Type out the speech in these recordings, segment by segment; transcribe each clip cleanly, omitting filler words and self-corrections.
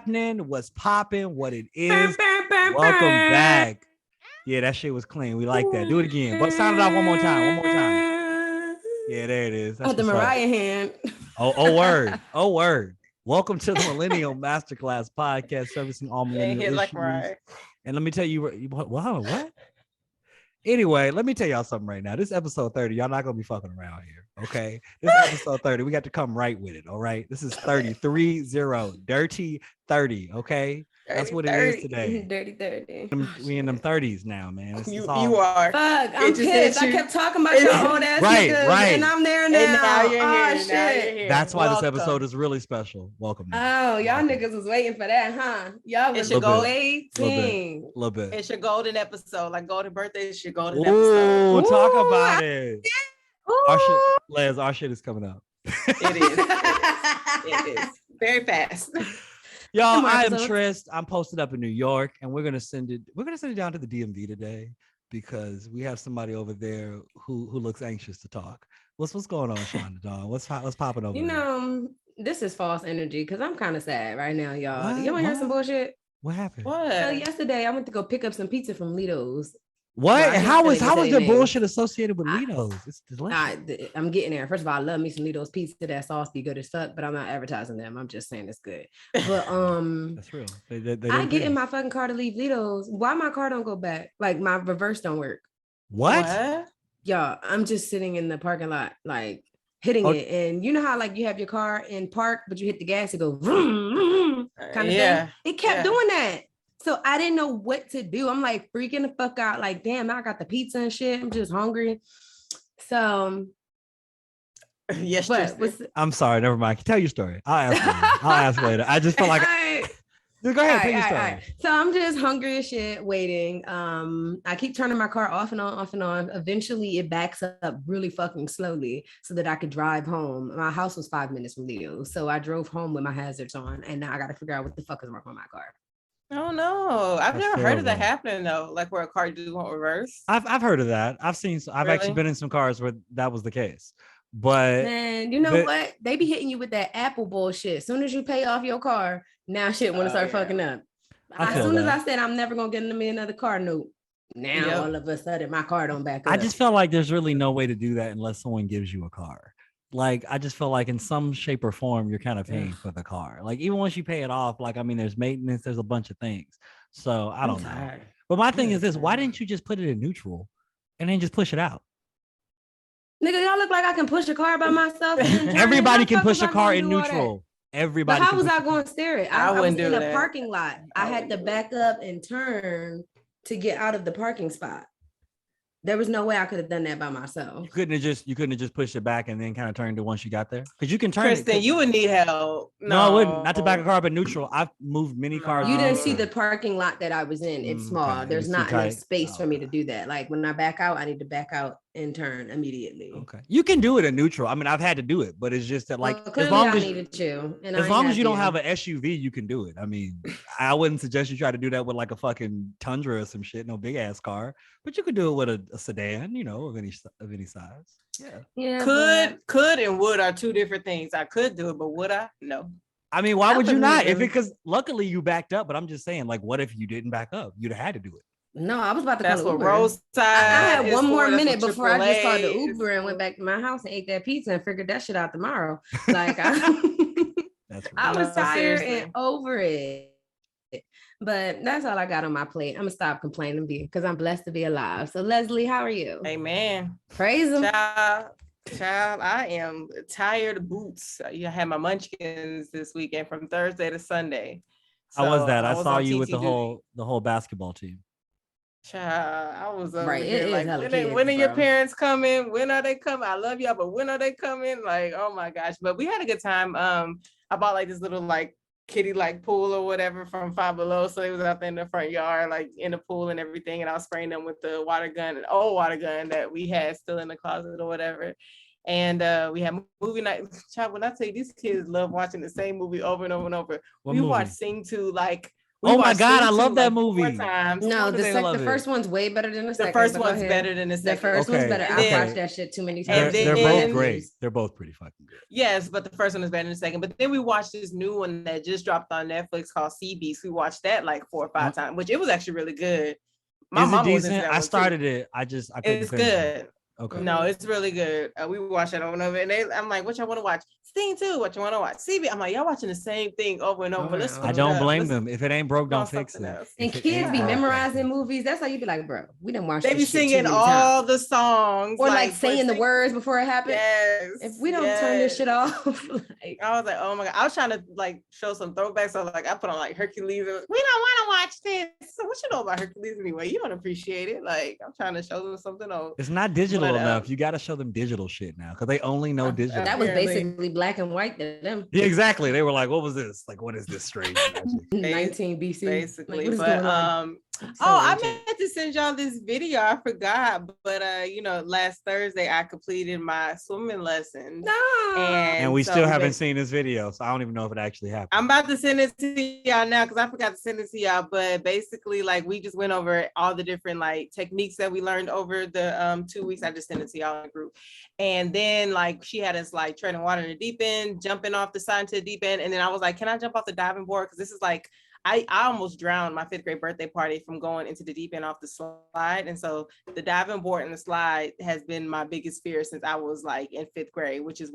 happening? What's popping? What it is? Welcome back. Yeah, that shit was clean. We like that. Do it again. But sound it off one more time. One more time. Yeah, there it is. That's the Mariah hand. Oh, word. Oh, word. Welcome to the Millennial Masterclass podcast, servicing all millennial issues. Like Mariah. And let me tell you, what? Anyway, let me tell y'all something right now. This episode 30, y'all not gonna be fucking around here, okay? This episode 30, we got to come right with it, all right? This is 30, dirty 30, okay? That's what it is today. Dirty 30. We in them 30s now, man. You are. Fuck, I'm pissed. I kept talking about your old ass niggas, and I'm there now. And now you're here. Shit. Now you're here. That's why this episode is really special. Welcome. Oh, y'all niggas was waiting for that, huh? Y'all was waiting. A little bit. It's your golden episode, like golden birthday. It's your golden episode. Ooh, talk about it. Our shit, Les, our shit is coming up. It is. It is. Very fast. Y'all, I am Trist. I'm posted up in New York, and we're gonna send it down to the DMV today because we have somebody over there who looks anxious to talk. What's going on, Shonda Dawn? What's popping over there? You know, this is false energy because I'm kind of sad right now, y'all. What? You want to hear some bullshit? What happened? What? So yesterday I went to go pick up some pizza from Lido's. What? Well, how was the bullshit associated with Lido's? It's delicious. I'm getting there. First of all, I love me some Lido's pizza. That sauce be good as fuck, but I'm not advertising them. I'm just saying it's good. But that's real. I get in my fucking car to leave Lido's. Why my car don't go back? Like my reverse don't work. What? Y'all, I'm just sitting in the parking lot, like hitting it. And you know how like you have your car in park, but you hit the gas, it goes vroom, vroom, kind of thing. It kept doing that. So I didn't know what to do. I'm like freaking the fuck out. Like, damn, I got the pizza and shit. I'm just hungry. So, yes, I'm sorry. Never mind. Tell your story. I'll ask later. I just felt like. Go ahead. Tell your story. So I'm just hungry as shit, waiting. I keep turning my car off and on. Eventually, it backs up really fucking slowly so that I could drive home. My house was 5 minutes from Leo, so I drove home with my hazards on, and now I got to figure out what the fuck is wrong with my car. Oh no, I've never heard of that happening though. Like where a car do won't reverse. I've heard of that. I've actually been in some cars where that was the case. But man, you know what? They be hitting you with that Apple bullshit. As soon as you pay off your car, now shit want to start fucking up. As soon as I said I'm never gonna get me another car note, now all of a sudden my car don't back up. I just feel like there's really no way to do that unless someone gives you a car. Like, I just feel like in some shape or form, you're kind of paying for the car. Like, even once you pay it off, like, I mean, there's maintenance, there's a bunch of things. So I don't know. But my thing is this, why didn't you just put it in neutral and then just push it out? Nigga, y'all look like I can push a car by myself. Everybody can push a car in neutral. Everybody. But how was I going to steer it? I was in a parking lot. I had to back up and turn to get out of the parking spot. There was no way I could have done that by myself. You couldn't have just pushed it back and then kind of turned it once you got there? Because you can turn Kristen, you would need help. No, I wouldn't. Not to back a car, but neutral. I've moved many cars. You didn't see the parking lot that I was in. It's small. Okay. There's not enough space for me to do that. Like when I back out, I need to back out and turn immediately. Okay. You can do it in neutral. I mean, I've had to do it, but it's just that like as long as you don't have an SUV, you can do it. I mean, I wouldn't suggest you try to do that with like a fucking Tundra or some shit, no big ass car, but you could do it with a sedan, you know, of any size. Yeah. Could and would are two different things. I could do it, but would I? No. I mean, why would you not? Because luckily you backed up, but I'm just saying, like, what if you didn't back up? You'd have had to do it. No, I was about to That's call what Uber. roadside. I had one more minute before I just called the Uber and went back to my house and ate that pizza and figured that shit out tomorrow. Like I was tired and over it. But that's all I got on my plate. I'm gonna stop complaining because I'm blessed to be alive. So Leslie, how are you? Amen. Praise him. Child, I am tired of boots. I had my munchkins this weekend from Thursday to Sunday. So how was that? I saw you with the whole basketball team. Child, I was over right. here like, when are your parents coming? When are they coming? I love y'all, but when are they coming? Like, oh my gosh. But we had a good time. I bought like this little like kiddie like pool or whatever from Five Below. So they was out there in the front yard, like in the pool and everything. And I was spraying them with the an old water gun that we had still in the closet or whatever. And we had movie night. Child, when I tell you, these kids love watching the same movie over and over and over. We watched Sing 2 like Oh my God, I love that movie. 4 times. No, the first one's way better than the second. The first one's better than the second. The first one's better. I've watched that shit too many times. They're both great. They're both pretty fucking good. Yes, but the first one is better than the second. But then we watched this new one that just dropped on Netflix called Sea Beast. We watched that like 4 or 5 times, which it was actually really good. My mom was into that. I started it. I couldn't it's good. Okay. No, it's really good. We watched it over and over, and I'm like, "What y'all want to watch? Scene 2. What you want to watch? CB." I'm like, "Y'all watching the same thing over and over." I don't blame them. If it ain't broke, don't fix it. And kids be memorizing movies. That's how you be like, bro, we done watched. They be singing all the songs, or like saying the words before it happened. Yes. If we don't turn this shit off, like, I was like, oh my God. I was trying to like show some throwbacks. So like I put on like Hercules. We don't want to watch this. So what you know about Hercules anyway? You don't appreciate it. Like I'm trying to show them something else. It's not digital enough. You got to show them digital shit now because they only know digital. That was basically black and white to them. Yeah, exactly. They were like, "What was this? Like, what is this strange magic?" 19 BC, basically. Like, but I meant to send y'all this video. I forgot, but last Thursday I completed my swimming lesson. And we still haven't seen this video, so I don't even know if it actually happened. I'm about to send it to y'all now because I forgot to send it to y'all. But basically, like we just went over all the different like techniques that we learned over the 2 weeks. I just sent it to y'all in the group, and then like she had us like treading water in the deep end, jumping off the side to the deep end, and then I was like, "Can I jump off the diving board?" Because this is like. I almost drowned my 5th grade birthday party from going into the deep end off the slide. And so the diving board and the slide has been my biggest fear since I was like in 5th grade, which is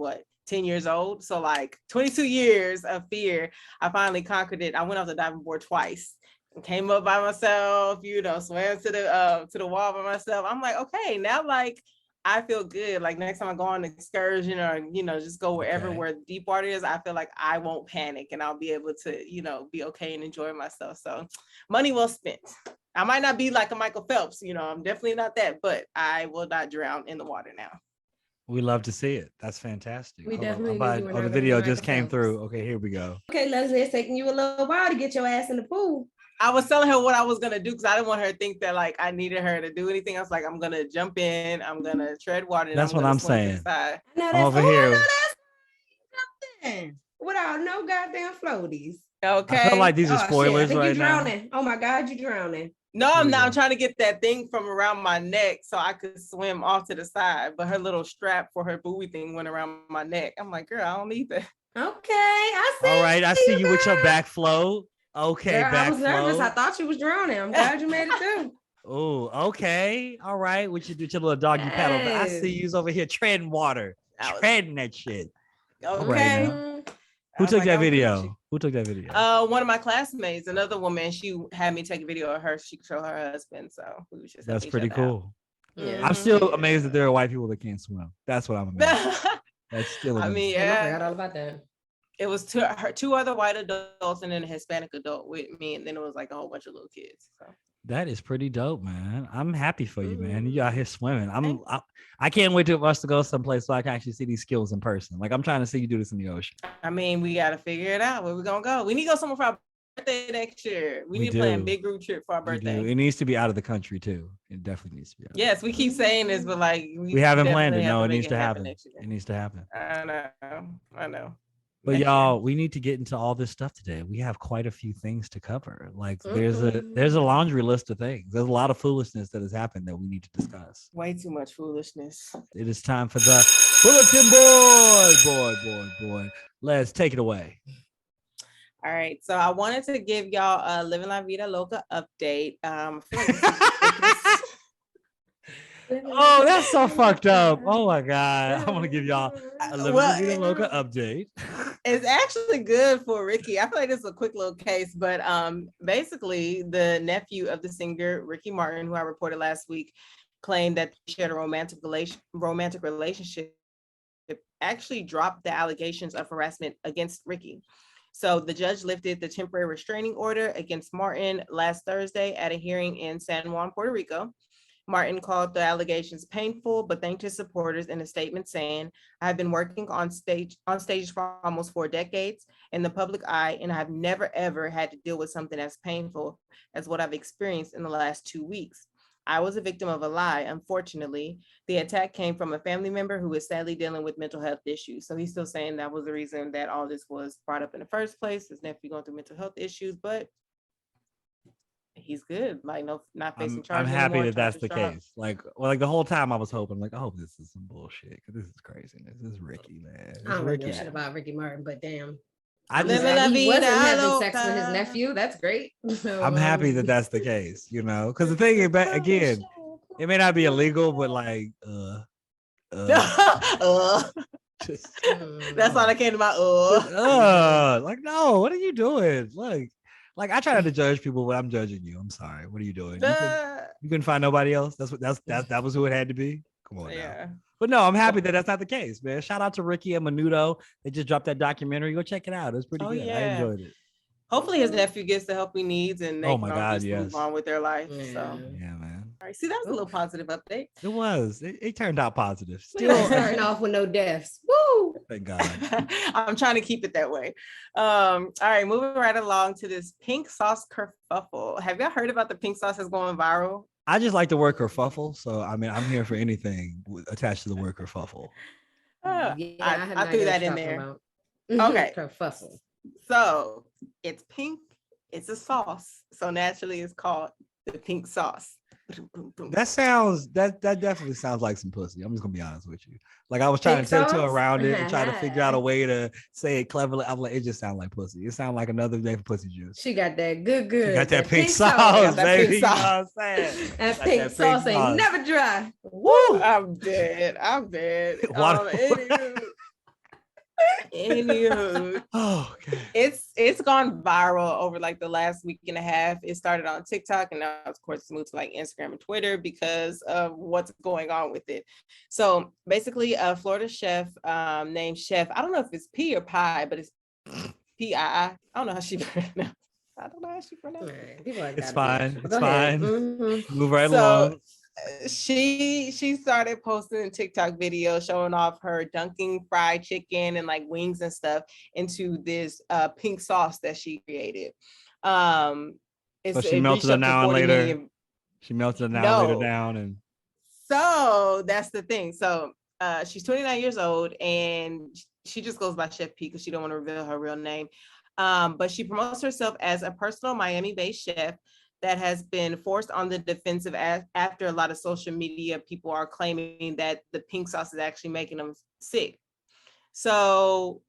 10 years old. So like 22 years of fear. I finally conquered it. I went off the diving board twice and came up by myself, swam to the wall by myself. I'm like, okay, now like I feel good. Like next time I go on an excursion or, just go wherever where deep water is, I feel like I won't panic and I'll be able to, be okay and enjoy myself. So money well spent. I might not be like a Michael Phelps, I'm definitely not that, but I will not drown in the water now. We love to see it. That's fantastic. We definitely the video just came through. Okay, here we go. Okay, Leslie, it's taking you a little while to get your ass in the pool. I was telling her what I was going to do because I didn't want her to think that like I needed her to do anything. I was like, I'm going to jump in. I'm going to tread water. That's what I'm saying. Over here. Without no goddamn floaties. Okay. I feel like these are spoilers shit. I think right you're drowning. Oh my God, you're drowning. No, I'm not. I'm trying to get that thing from around my neck so I could swim off to the side. But her little strap for her buoy thing went around my neck. I'm like, girl, I don't need that. Okay, I see. All right, I see you with your back flow. Okay, girl, I was nervous. I thought you was drowning. I'm glad you made it through. Oh, okay. All right. What you do your little doggy paddle? But I see you's over here treading water. Treading that shit. Okay. Right, who took that video? Who took that video? One of my classmates, another woman, she had me take a video of her. She could show her husband. So we was just that's pretty cool. Yeah. I'm still amazed that there are white people that can't swim. That's what I'm amazed. That's still amazing. I mean, I forgot all about that. It was two other white adults and then a Hispanic adult with me, and then it was like a whole bunch of little kids. So. That is pretty dope, man. I'm happy for you, man. You out here swimming. I can't wait for us to go someplace so I can actually see these skills in person. Like I'm trying to see you do this in the ocean. I mean, we got to figure it out. Where we gonna go? We need to go somewhere for our birthday next year. We need to plan a big group trip for our birthday. It needs to be out of the country too. It definitely needs to be. Yes, we keep saying this, but like we haven't planned it. No, it needs to happen. It needs to happen. I know. But y'all, we need to get into all this stuff today. We have quite a few things to cover. Like there's a laundry list of things. There's a lot of foolishness that has happened that we need to discuss. Way too much foolishness. It is time for the bulletin boy. Let's take it away. All right. So I wanted to give y'all a Living La Vida Loca update. Oh, that's so fucked up. Oh my God. I want to give y'all a Living La Vida Loca update. It's actually good for Ricky. I feel like this is a quick little case, but basically the nephew of the singer Ricky Martin, who I reported last week, claimed that they shared a romantic relationship, actually dropped the allegations of harassment against Ricky. So the judge lifted the temporary restraining order against Martin last Thursday at a hearing in San Juan, Puerto Rico. Martin called the allegations painful, but thanked his supporters in a statement saying, "I've been working on stages for almost 4 decades in the public eye, and I've never, ever had to deal with something as painful as what I've experienced in the last 2 weeks. I was a victim of a lie. Unfortunately, the attack came from a family member who is sadly dealing with mental health issues." So he's still saying that was the reason that all this was brought up in the first place, his nephew going through mental health issues, but he's good. Like not facing I'm charges. happy anymore, that that's charges the dropped. case. Like the whole time I was hoping, like, I hope this is some bullshit because this is craziness. This is Ricky, man. It's I don't Ricky. know shit about Ricky Martin, but damn. I just he wasn't having sex with his nephew. That's great. So, I'm happy that that's the case, you know, because the thing is, again, it may not be illegal, but like, just, that's all that came to my like, no, what are you doing? Like I try not to judge people, but I'm judging you. I'm sorry. What are you doing? You couldn't find nobody else. That was who it had to be. Come on now. But no, I'm happy that that's not the case, man. Shout out to Ricky and Menudo. They just dropped that documentary. Go check it out. It was pretty good. Yeah. I enjoyed it. Hopefully his nephew gets the help he needs and they can move on with their life. So yeah, man. All right. See, that was a little positive update. It was. It turned out positive. Still starting off with no deaths. Woo! Thank God. I'm trying to keep it that way. All right, moving right along to this pink sauce kerfuffle. Have y'all heard about the pink sauce that's going viral? I just like the word kerfuffle, so I mean, I'm here for anything attached to the word kerfuffle. I threw that in there. Okay. Kerfuffle. So it's pink. It's a sauce. So naturally, it's called the pink sauce. That definitely sounds like some pussy. I'm just gonna be honest with you. Like I was trying to tiptoe around it and try to figure out a way to say it cleverly. I'm like, it just sounds like pussy. It sounds like another day for pussy juice. She got that good. She got that pink sauce, baby. You know what I'm saying? That pink sauce ain't never dry. Woo! I'm dead. Anywho, okay. It's gone viral over like the last week and a half. It started on TikTok and now of course it's moved to like Instagram and Twitter because of what's going on with it. So basically a Florida chef named Chef, I don't know if it's P or Pie, but it's P-I-I. I don't know how she pronounced. It's fine. It's fine. Mm-hmm. Move right along. She started posting TikTok videos showing off her dunking fried chicken and like wings and stuff into this pink sauce that she created. She melted it now and later. She melted it now and later down, and so that's the thing. So she's 29 years old and she just goes by Chef P because she don't want to reveal her real name. But she promotes herself as a personal Miami-based chef that has been forced on the defensive after a lot of social media people are claiming that the pink sauce is actually making them sick. So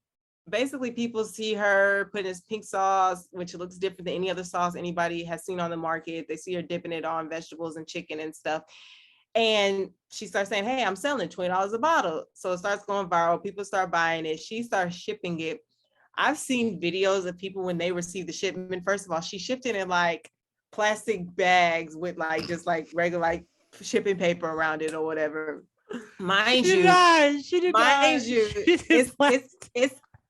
basically people see her putting this pink sauce, which looks different than any other sauce anybody has seen on the market. They see her dipping it on vegetables and chicken and stuff. And she starts saying, hey, I'm selling $20 a bottle. So it starts going viral. People start buying it. She starts shipping it. I've seen videos of people when they receive the shipment. First of all, she shipped it in like plastic bags with like just like regular like shipping paper around it or whatever. Mind you, it's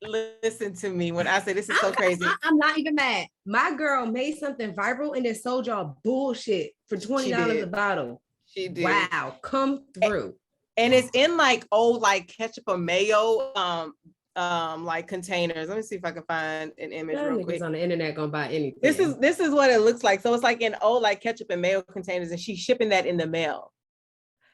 listen to me when I say this is so crazy. I'm not even mad. My girl made something viral and then sold y'all bullshit for $20 a bottle. She did. Wow, come through. And it's in like old like ketchup or mayo like containers. Let me see if I can find an image real quick. On the internet gonna buy anything. This is what it looks like. So it's like in old like ketchup and mayo containers, and she's shipping that in the mail.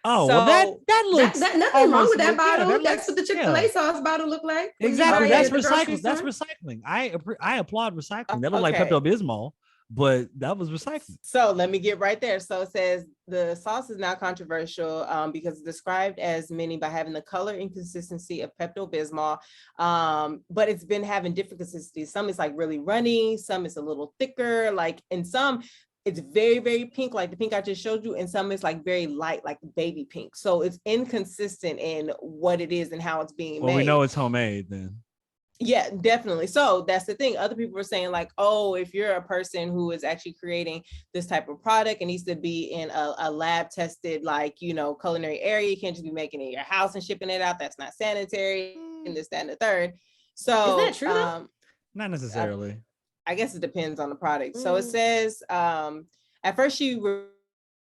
Oh, so, well, that looks nothing wrong with that bottle. That's what the Chick-fil-A sauce bottle look like. Exactly. That's recycling. That's recycling. I applaud recycling. That looked like Pepto-Bismol, but that was recycling. So let me get right there. So it says the sauce is now controversial because it's described as many by having the color inconsistency of Pepto-Bismol, but it's been having different consistencies. Some is like really runny, some is a little thicker, like, and some it's very, very pink, like the pink I just showed you, and some is like very light, like baby pink. So it's inconsistent in what it is and how it's being made. Well, we know it's homemade then. Yeah, definitely. So that's the thing. Other people are saying like, oh, if you're a person who is actually creating this type of product, it needs to be in a lab tested, like, you know, culinary area. You can't just be making it in your house and shipping it out. That's not sanitary and this, that, and the third. So is that true? Not necessarily. I guess it depends on the product. So it says, at first she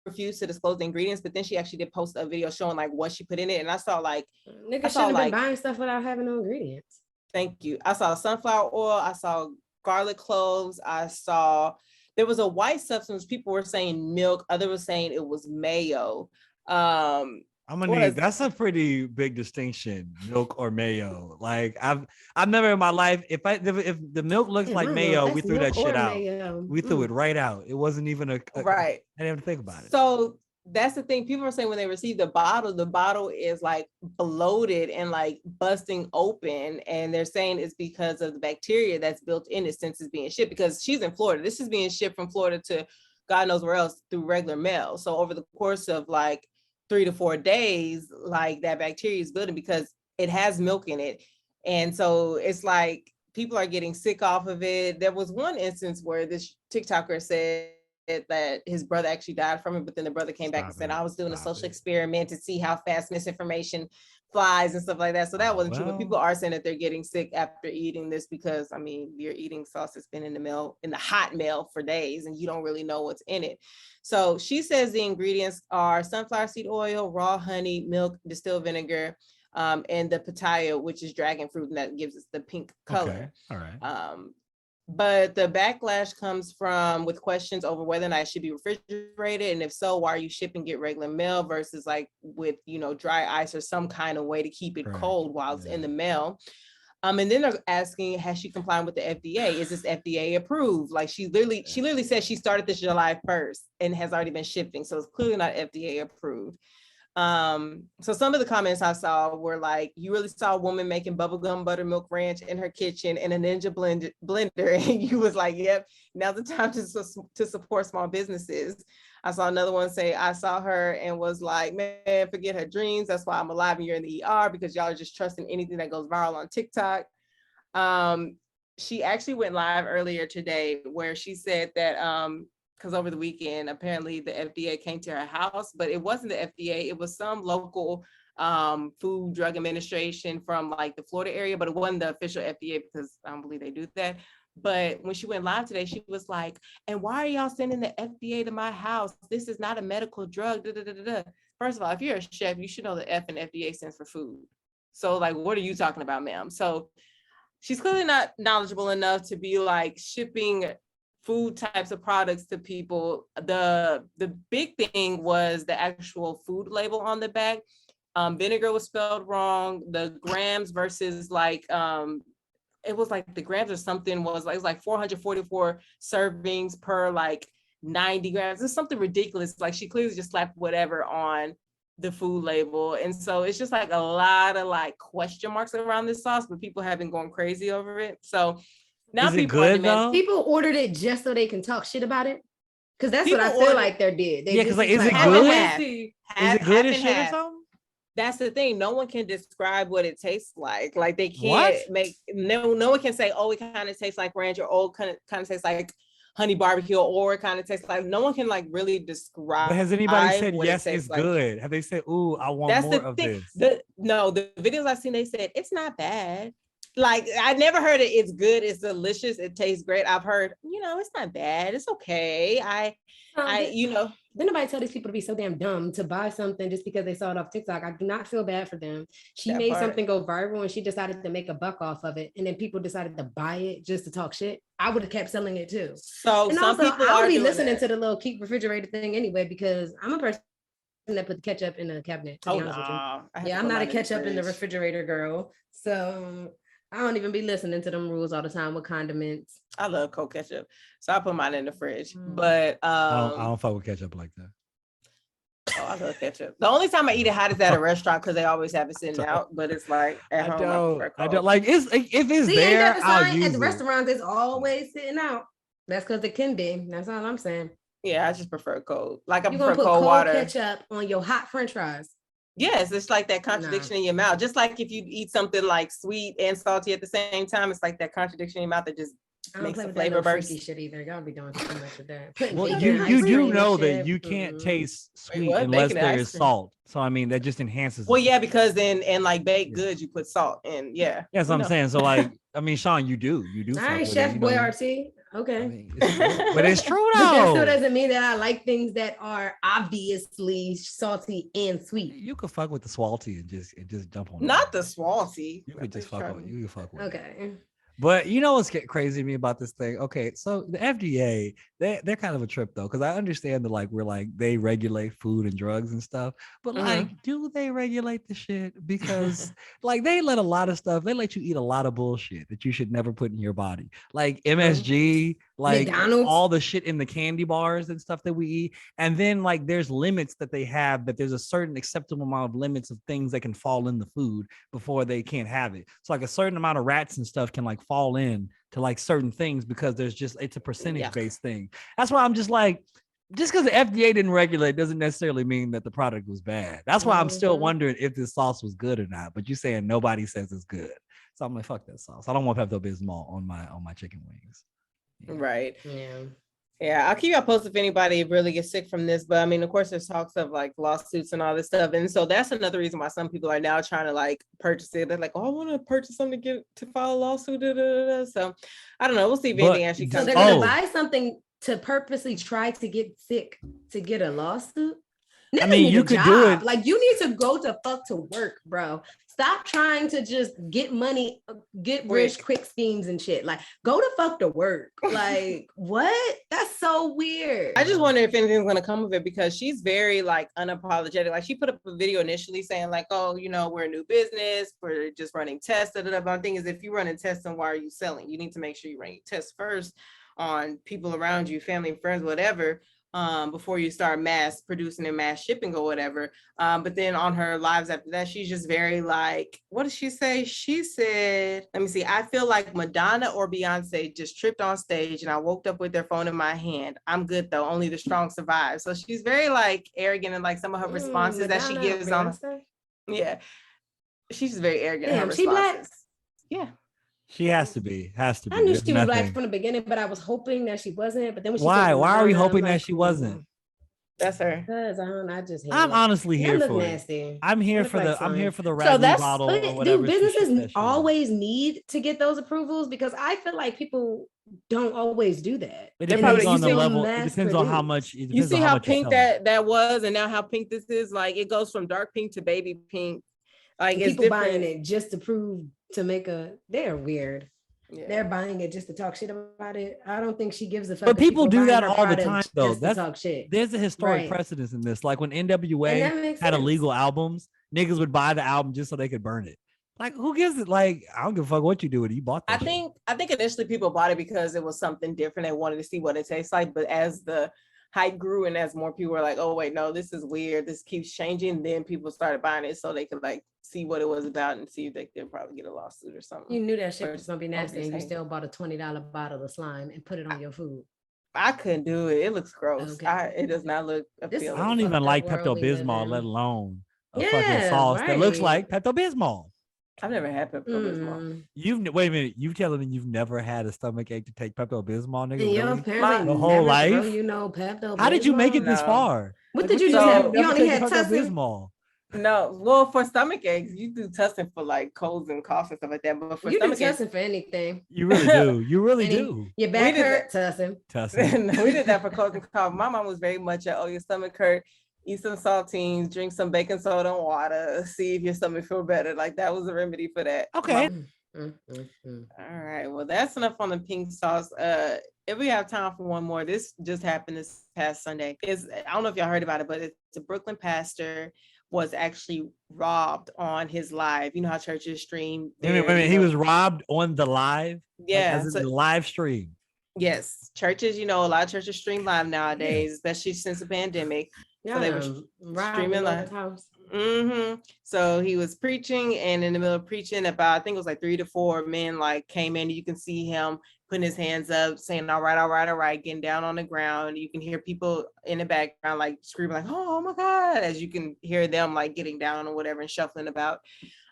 refused to disclose the ingredients, but then she actually did post a video showing like what she put in it. And I saw like, nigga shouldn't have been buying stuff without having no ingredients. Thank you. I saw sunflower oil. I saw garlic cloves. There was a white substance. People were saying milk. Others were saying it was mayo. I'm gonna need, that's a pretty big distinction, milk or mayo. Like I've never in my life, if the milk looks like mayo, we threw that shit out. We threw it right out. It wasn't even a right. I didn't even think about it. So that's the thing. People are saying when they receive the bottle is like bloated and like busting open. And they're saying it's because of the bacteria that's built in it since it's being shipped, because she's in Florida. This is being shipped from Florida to God knows where else through regular mail. So over the course of like 3 to 4 days, like that bacteria is building because it has milk in it. And so it's like people are getting sick off of it. There was one instance where this TikToker said that his brother actually died from it, but then the brother came back and said, I was doing a social experiment to see how fast misinformation flies and stuff like that. So that wasn't true, but people are saying that they're getting sick after eating this because, I mean, you're eating sauce that's been in the hot mail for days and you don't really know what's in it. So she says the ingredients are sunflower seed oil, raw honey, milk, distilled vinegar, and the pitaya, which is dragon fruit, and that gives us the pink color. Okay. All right. But the backlash comes from with questions over whether or not it should be refrigerated. And if so, why are you shipping it regular mail versus like with, dry ice or some kind of way to keep it cold while it's in the mail? And then they're asking, has she complied with the FDA? Is this FDA approved? Like she literally said she started this July 1st and has already been shipping. So it's clearly not FDA approved. So some of the comments I saw were like, you really saw a woman making bubblegum buttermilk ranch in her kitchen in a Ninja blender. And you was like, yep, now's the time to support small businesses. I saw another one say, I saw her and was like, man, forget her dreams. That's why I'm alive and you're in the ER, because y'all are just trusting anything that goes viral on TikTok. She actually went live earlier today where she said that, because over the weekend, apparently the FDA came to her house, but it wasn't the FDA. It was some local Food Drug Administration from like the Florida area, but it wasn't the official FDA because I don't believe they do that. But when she went live today, she was like, and why are y'all sending the FDA to my house? This is not a medical drug. Da, da, da, da, da. First of all, if you're a chef, you should know the F and FDA stands for food. So like, what are you talking about, ma'am? So she's clearly not knowledgeable enough to be like shipping food types of products to people. The big thing was the actual food label on the back. Vinegar was spelled wrong. The grams versus like, it was like the grams or something was like, it was like 444 servings per like 90 grams. It's something ridiculous. Like she clearly just slapped whatever on the food label. And so it's just like a lot of like question marks around this sauce, but people have been going crazy over it. So now people ordered it just so they can talk shit about it. Because that's what I feel like they did. Because like, is it good? Is it good as shit or something? That's the thing. No one can describe what it tastes like. Like they can't no one can say, oh, it kind of tastes like ranch, or oh, kind of tastes like honey barbecue, or it kind of tastes like, no one can like really describe. But has anybody said yes, it's like good? Have they said, ooh, I want more of this? The videos I've seen, they said it's not bad. Like I never heard it. It's good. It's delicious. It tastes great. I've heard, it's not bad. It's okay. Then nobody tell these people to be so damn dumb to buy something just because they saw it off TikTok. I do not feel bad for them. She made something go viral and she decided to make a buck off of it. And then people decided to buy it just to talk shit. I would have kept selling it too. So and some people I'll be listening to the little keep refrigerated thing anyway, because I'm a person that put the ketchup in the cabinet. To be honest with you. Yeah, I'm not a ketchup in the refrigerator girl. So I don't even be listening to them rules all the time with condiments. I love cold ketchup, so I put mine in the fridge. But I don't fuck with ketchup like that. Oh, I love ketchup. The only time I eat it hot is at a restaurant because they always have it sitting out. But it's like at home. I don't like if it's there. I'll use at the restaurants, it's always sitting out. That's because it can be. That's all I'm saying. Yeah, I just prefer cold. Like I prefer cold water. Ketchup on your hot French fries. Yes, it's like that contradiction in your mouth. Just like if you eat something like sweet and salty at the same time, it's like that contradiction in your mouth that just makes the flavor burst. Shit either. Y'all be doing too much of that. Well, you do know that you can't taste sweet unless there is salt. So I mean, that just enhances. Well, yeah, because in like baked goods, you put salt in. Yeah. Yes, I'm saying. So like, I mean, Sean, you do. All right, Chef Boyardee. Okay. I mean, but it's true though. But that still doesn't mean that I like things that are obviously salty and sweet. You could fuck with the swalty and just jump on. Not the swalty. You could just fuck with. You could fuck with. Okay. But you know what's crazy to me about this thing? Okay, so the FDA, they're kind of a trip though, because I understand that like we're like they regulate food and drugs and stuff, but like, do they regulate the shit? Because like they let a lot of stuff, they let you eat a lot of bullshit that you should never put in your body, like MSG, like McDonald's, all the shit in the candy bars and stuff that we eat, and then like there's limits that they have, that there's a certain acceptable amount of limits of things that can fall in the food before they can't have it. So like a certain amount of rats and stuff can like fall in to like certain things because there's just, it's a percentage based thing. That's why I'm just like, just because the FDA didn't regulate doesn't necessarily mean that the product was bad. That's why I'm still wondering if this sauce was good or not. But you're saying nobody says it's good, so I'm like, fuck that sauce. I don't want Pepto-Bismol on my chicken wings. Right. Yeah, I'll keep y'all posted if anybody really gets sick from this. But I mean, of course, there's talks of like lawsuits and all this stuff. And so that's another reason why some people are now trying to like purchase it. They're like, oh, I want to purchase something to file a lawsuit. So I don't know. We'll see if anything actually comes. So they're going to buy something to purposely try to get sick to get a lawsuit? Niggas, I mean, you could do it. Like, you need to go to fuck to work, bro. Stop trying to just get money, get rich quick schemes and shit. Like, go to fuck to work. Like, what? That's so weird. I just wonder if anything's going to come of it, because she's very like unapologetic. Like, she put up a video initially saying like, oh, you know, we're a new business, we're just running tests. But the thing is, if you're running tests, then why are you selling? You need to make sure you run tests first on people around you, family and friends, whatever, before you start mass producing and mass shipping or whatever. But then on her lives after that, she's just very like, what did she say? She said, let me see, I feel like Madonna or Beyonce just tripped on stage and I woke up with their phone in my hand. I'm good though, only the strong survive. So she's very like arrogant in like some of her responses that she gives on. Yeah, she's just very arrogant in her responses. Black? Yeah. She has to be. I knew she was black from the beginning, but I was hoping that she wasn't. But then when she why are we hoping that she wasn't? That's her. Because I just hate I'm honestly here for it. I'm here for the ragu bottle or whatever. Do businesses always need to get those approvals? Because I feel like people don't always do that. It depends on the level. It depends on how much. You see how pink that was, and now how pink this is. Like, it goes from dark pink to baby pink. Like, it's people buying it just to prove. To make they're weird. Yeah. They're buying it just to talk shit about it. I don't think she gives a fuck. But people do that all the time, though. That's talk shit. There's a historic precedence in this. Like when NWA had illegal albums, niggas would buy the album just so they could burn it. Like, who gives it? Like, I don't give a fuck what you do with it. You bought that. I think initially people bought it because it was something different. They wanted to see what it tastes like. But as the hype grew and as more people were like, oh wait, no, this is weird, this keeps changing, then people started buying it so they could like see what it was about and see if they could probably get a lawsuit or something. You knew that shit was gonna be nasty and you still bought a $20 bottle of slime and put it on your food. I couldn't do it. It looks gross. Okay. It does not look appealing. I don't even like Pepto-Bismol, let alone a fucking sauce that looks like Pepto-Bismol. I've never had Pepto-Bismol. Wait a minute. You telling me you've never had a stomach ache to take Pepto-Bismol, nigga? Really? The whole life? You know Pepto-Bismol. How did you make it this far? What did you do? You only had Pepto-Bismol. No, well, for stomach aches, you do tussin for like colds and coughs and stuff like that. But for you stomach do tussin for anything. You really do. You really do. Your back hurt, tussin. No, we did that for colds and coughs. My mom was very much your stomach hurt. Eat some saltines, drink some baking soda and water, see if your stomach feel better. Like, that was a remedy for that. Okay. All right. Well, that's enough on the pink sauce. If we have time for one more, this just happened this past Sunday. I don't know if y'all heard about it, but it's a Brooklyn pastor was actually robbed on his live. You know how churches stream. Wait, he was robbed on the live? Yeah. Like, the live stream. Yes. Churches, a lot of churches stream live nowadays, especially since the pandemic. So they were streaming live. So he was preaching, and in the middle of preaching, about I think it was like 3 to 4 men like came in. You can see him putting his hands up, saying all right, getting down on the ground. You can hear people in the background like screaming like, oh my God, as you can hear them like getting down or whatever and shuffling about.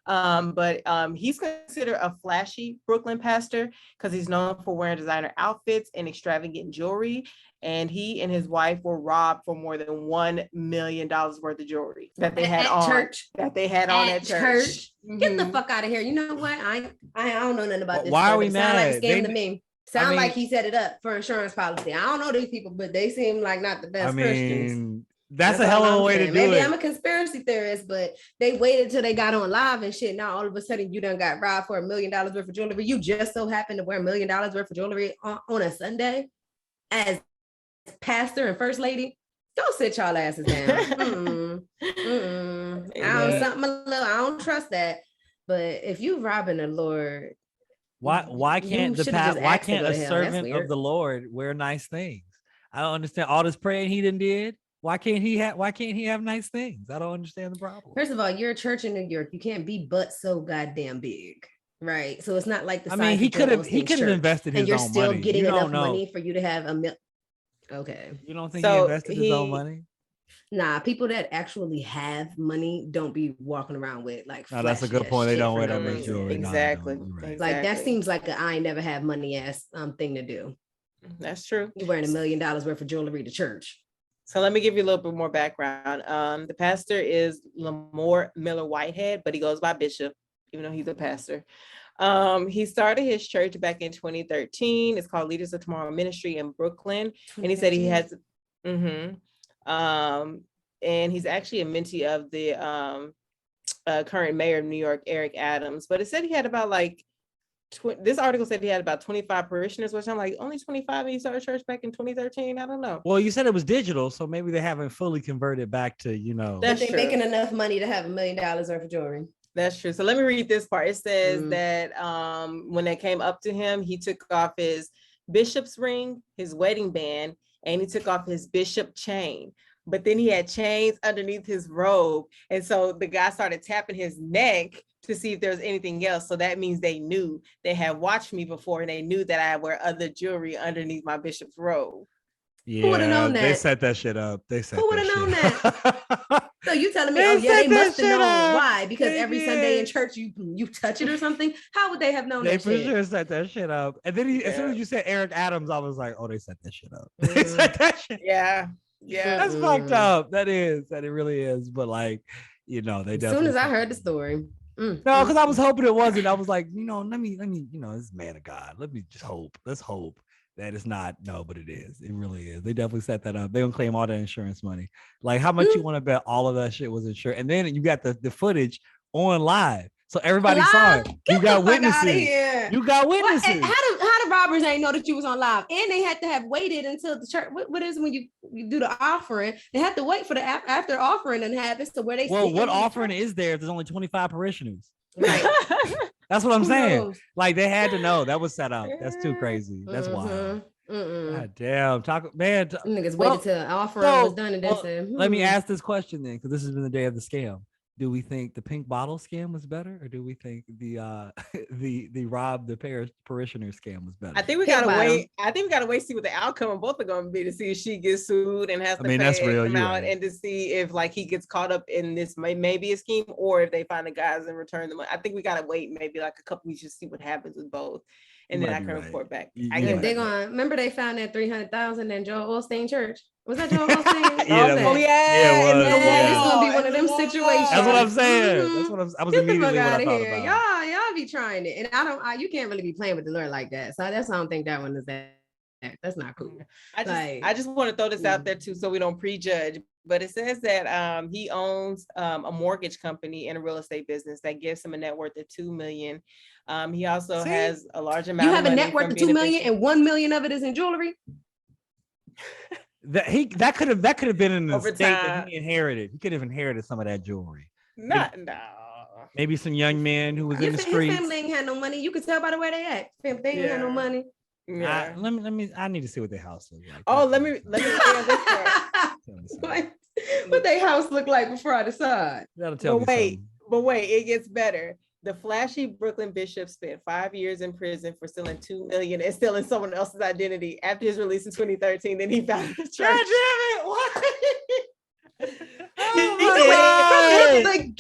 But he's considered a flashy Brooklyn pastor because he's known for wearing designer outfits and extravagant jewelry. And he and his wife were robbed for more than $1 million worth of jewelry that they had on church. That they had on at church. Get the fuck out of here! You know what? I don't know nothing about this. Why are we mad? Sound like a scam to me. Sound like he set it up for insurance policy. I don't know these people, but they seem like not the best Christians. That's a hell of a way to do Maybe it. I'm a conspiracy theorist, but they waited till they got on live and shit. Now all of a sudden you done got robbed for $1 million worth of jewelry. You just so happen to wear $1 million worth of jewelry on a Sunday as pastor and first lady. Don't sit y'all asses down. I don't trust that. But if you robbing the Lord, why can't a servant of the Lord wear nice things? I don't understand all this praying he did. Why can't he have nice things? I don't understand the problem. First of all, you're a church in New York. You can't be but so goddamn big, right? So it's not like the. I mean, he could have invested his own money. And you're still getting enough money for you to have Okay. You don't think he invested his own money? Nah, people that actually have money don't be walking around with like. No, that's a good point. They don't wear that much jewelry. Exactly. Right. Like that seems like I ain't never have money ass thing to do. That's true. You're wearing $1 million worth of jewelry to church. So let me give you a little bit more background. The pastor is Lamor Whitehead, but he goes by Bishop, even though he's a pastor. He started his church back in 2013. It's called Leaders of Tomorrow Ministry in Brooklyn. And he said he has, and he's actually a mentee of the current mayor of New York, Eric Adams. But it said he had about this article said he had about 25 parishioners, which I'm like, only 25 and you started church back in 2013? I don't know. Well, you said it was digital, so maybe they haven't fully converted back to, That they're making enough money to have $1 million worth of jewelry. That's true. So let me read this part. It says that when they came up to him, he took off his bishop's ring, his wedding band, and he took off his bishop chain. But then he had chains underneath his robe. And so the guy started tapping his neck to see if there was anything else. So that means they knew. They had watched me before and they knew that I wear other jewelry underneath my bishop's robe. Yeah, who would have known that? They set that shit up. Who would have known that? So you telling me, they must have known why? Because every Sunday in church you touch it or something? How would they have known that? They for sure set that shit up. And then as soon as you said Eric Adams, I was like, oh, they set that shit up. They set that shit. Yeah. That's fucked up. That it really is. But they definitely. As soon as I heard the story. No, because I was hoping it wasn't. I was like, let me, this man of God. Let me just hope. Let's hope that it's not. No, but it is. It really is. They definitely set that up. They gonna claim all that insurance money. Like, how much you want to bet all of that shit was insured? And then you got the footage on live, so everybody saw it. You got witnesses. You got witnesses. How the robbers ain't know that you was on live? And they had to have waited until the church. What is when you do the offering? They have to wait for the after offering and happens to where they. Well, what offering is there if there's only 25 parishioners? Right. That's what I'm saying. Knows? Like, they had to know that was set up. That's too crazy. That's wild. God damn. Niggas waited till offering was done and then said, Let me ask this question then, because this has been the day of the scam. Do we think the pink bottle scam was better, or do we think the rob the parishioner scam was better? I think we gotta wait. I think we gotta wait to see what the outcome of both are going to be, to see if she gets sued and has to pay that's real. Him out, and to see if he gets caught up in this maybe a scheme, or if they find the guys and return the money. I think we gotta wait maybe a couple weeks to see what happens with both. And then I can report back. They're going. Remember, they found that $300,000 in Joel Osteen Church. Was that Joel Osteen? Yeah, It's gonna be one of them situations. That's what I'm saying. That's what I was immediately what I thought here. About. Y'all be trying it, and you can't really be playing with the Lord like that. So I don't think that one is that. That's not cool. I just want to throw this out there too, so we don't prejudge. But it says that he owns a mortgage company and a real estate business that gives him a net worth of $2 million. He also has a large amount. You have a net worth of $2 million, and $1 million of it is in jewelry. That could have been in the estate that he inherited. He could have inherited some of that jewelry. No. Maybe some young man who was in the streets. His family ain't had no money. You could tell by the way they act. They ain't had no money. Yeah. I need to see what their house looks like. Oh, let me say this part. What their house look like before I decide. That'll tell me something. But wait, it gets better. The flashy Brooklyn bishop spent 5 years in prison for stealing $2 million and stealing someone else's identity. After his release in 2013, then he found the church. God damn it! What? Let me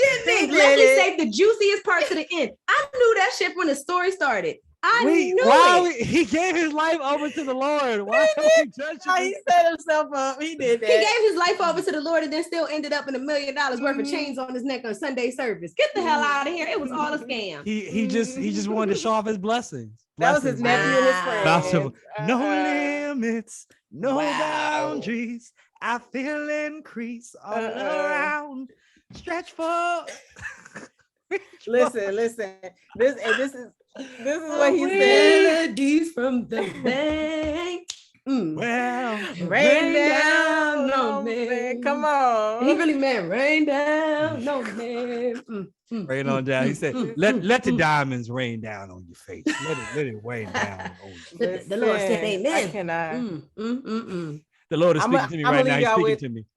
save the juiciest part to the end. I knew that shit when the story started. He gave his life over to the Lord. Why he set himself up? He did that. He gave his life over to the Lord and then still ended up in $1 million worth of chains on his neck on Sunday service. Get the hell out of here! It was all a scam. He just wanted to show off his blessings. That was his nephew and his friend. No limits, no boundaries. I feel increase all around. Stretch for. Listen. This is what he said. Melodies from the bank. Well, rain down on me. Come on. He really meant rain down on me. Rain on down. He said, let the diamonds rain down on your face. Let it rain down on you. The Lord said amen. I cannot. The Lord is speaking to me right now.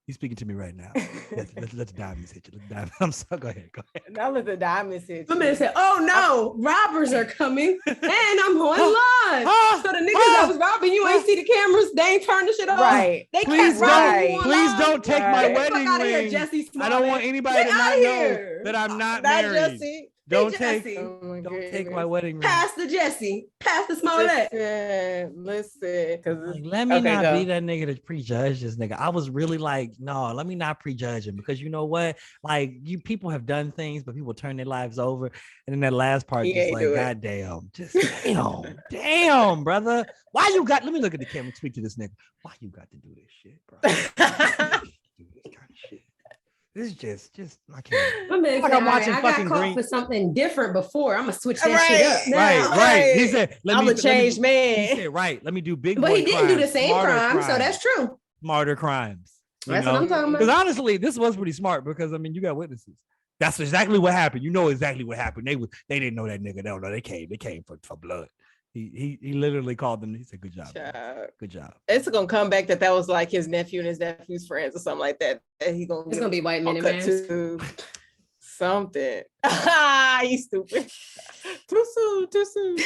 He's speaking to me right now. Let the diamonds hit you. Let the diamonds. I'm sorry. Go ahead. Now let the diamonds hit you. My man said, "Oh no, robbers are coming, and I'm on live." So the niggas that was robbing you ain't see the cameras. They ain't turned the shit off. Right. They Please don't take my wedding ring. ring. I don't want anybody to not know that I'm not married. Jesse. Don't take my wedding ring. Pastor Jesse. Pastor Smollett. Listen. Let me not be that nigga to prejudge this nigga. I was really like, no, let me not prejudge him, because you know what? Like, you people have done things, but people turn their lives over. And then that last part, just like, God damn, just damn, brother. Why you got? Let me look at the camera and speak to this nigga. Why you got to do this shit, bro? Do this kind of shit. This is just I can't. Like I'm watching fucking Green for something different before. I'm gonna switch that shit up. Right. He said, "I'm a changed man." He said, "Right, let me do big." But he didn't crimes, do the same crime, so that's true. Smarter crimes. That's what I'm talking about. Because honestly, this was pretty smart, because I mean, you got witnesses. That's exactly what happened. You know exactly what happened. They didn't know that nigga. They don't know. They came for blood. He literally called them. He said, "Good job. Good job." It's gonna come back that was like his nephew and his nephew's friends or something like that. It's gonna be white men in masks. Something. He's stupid. Too soon.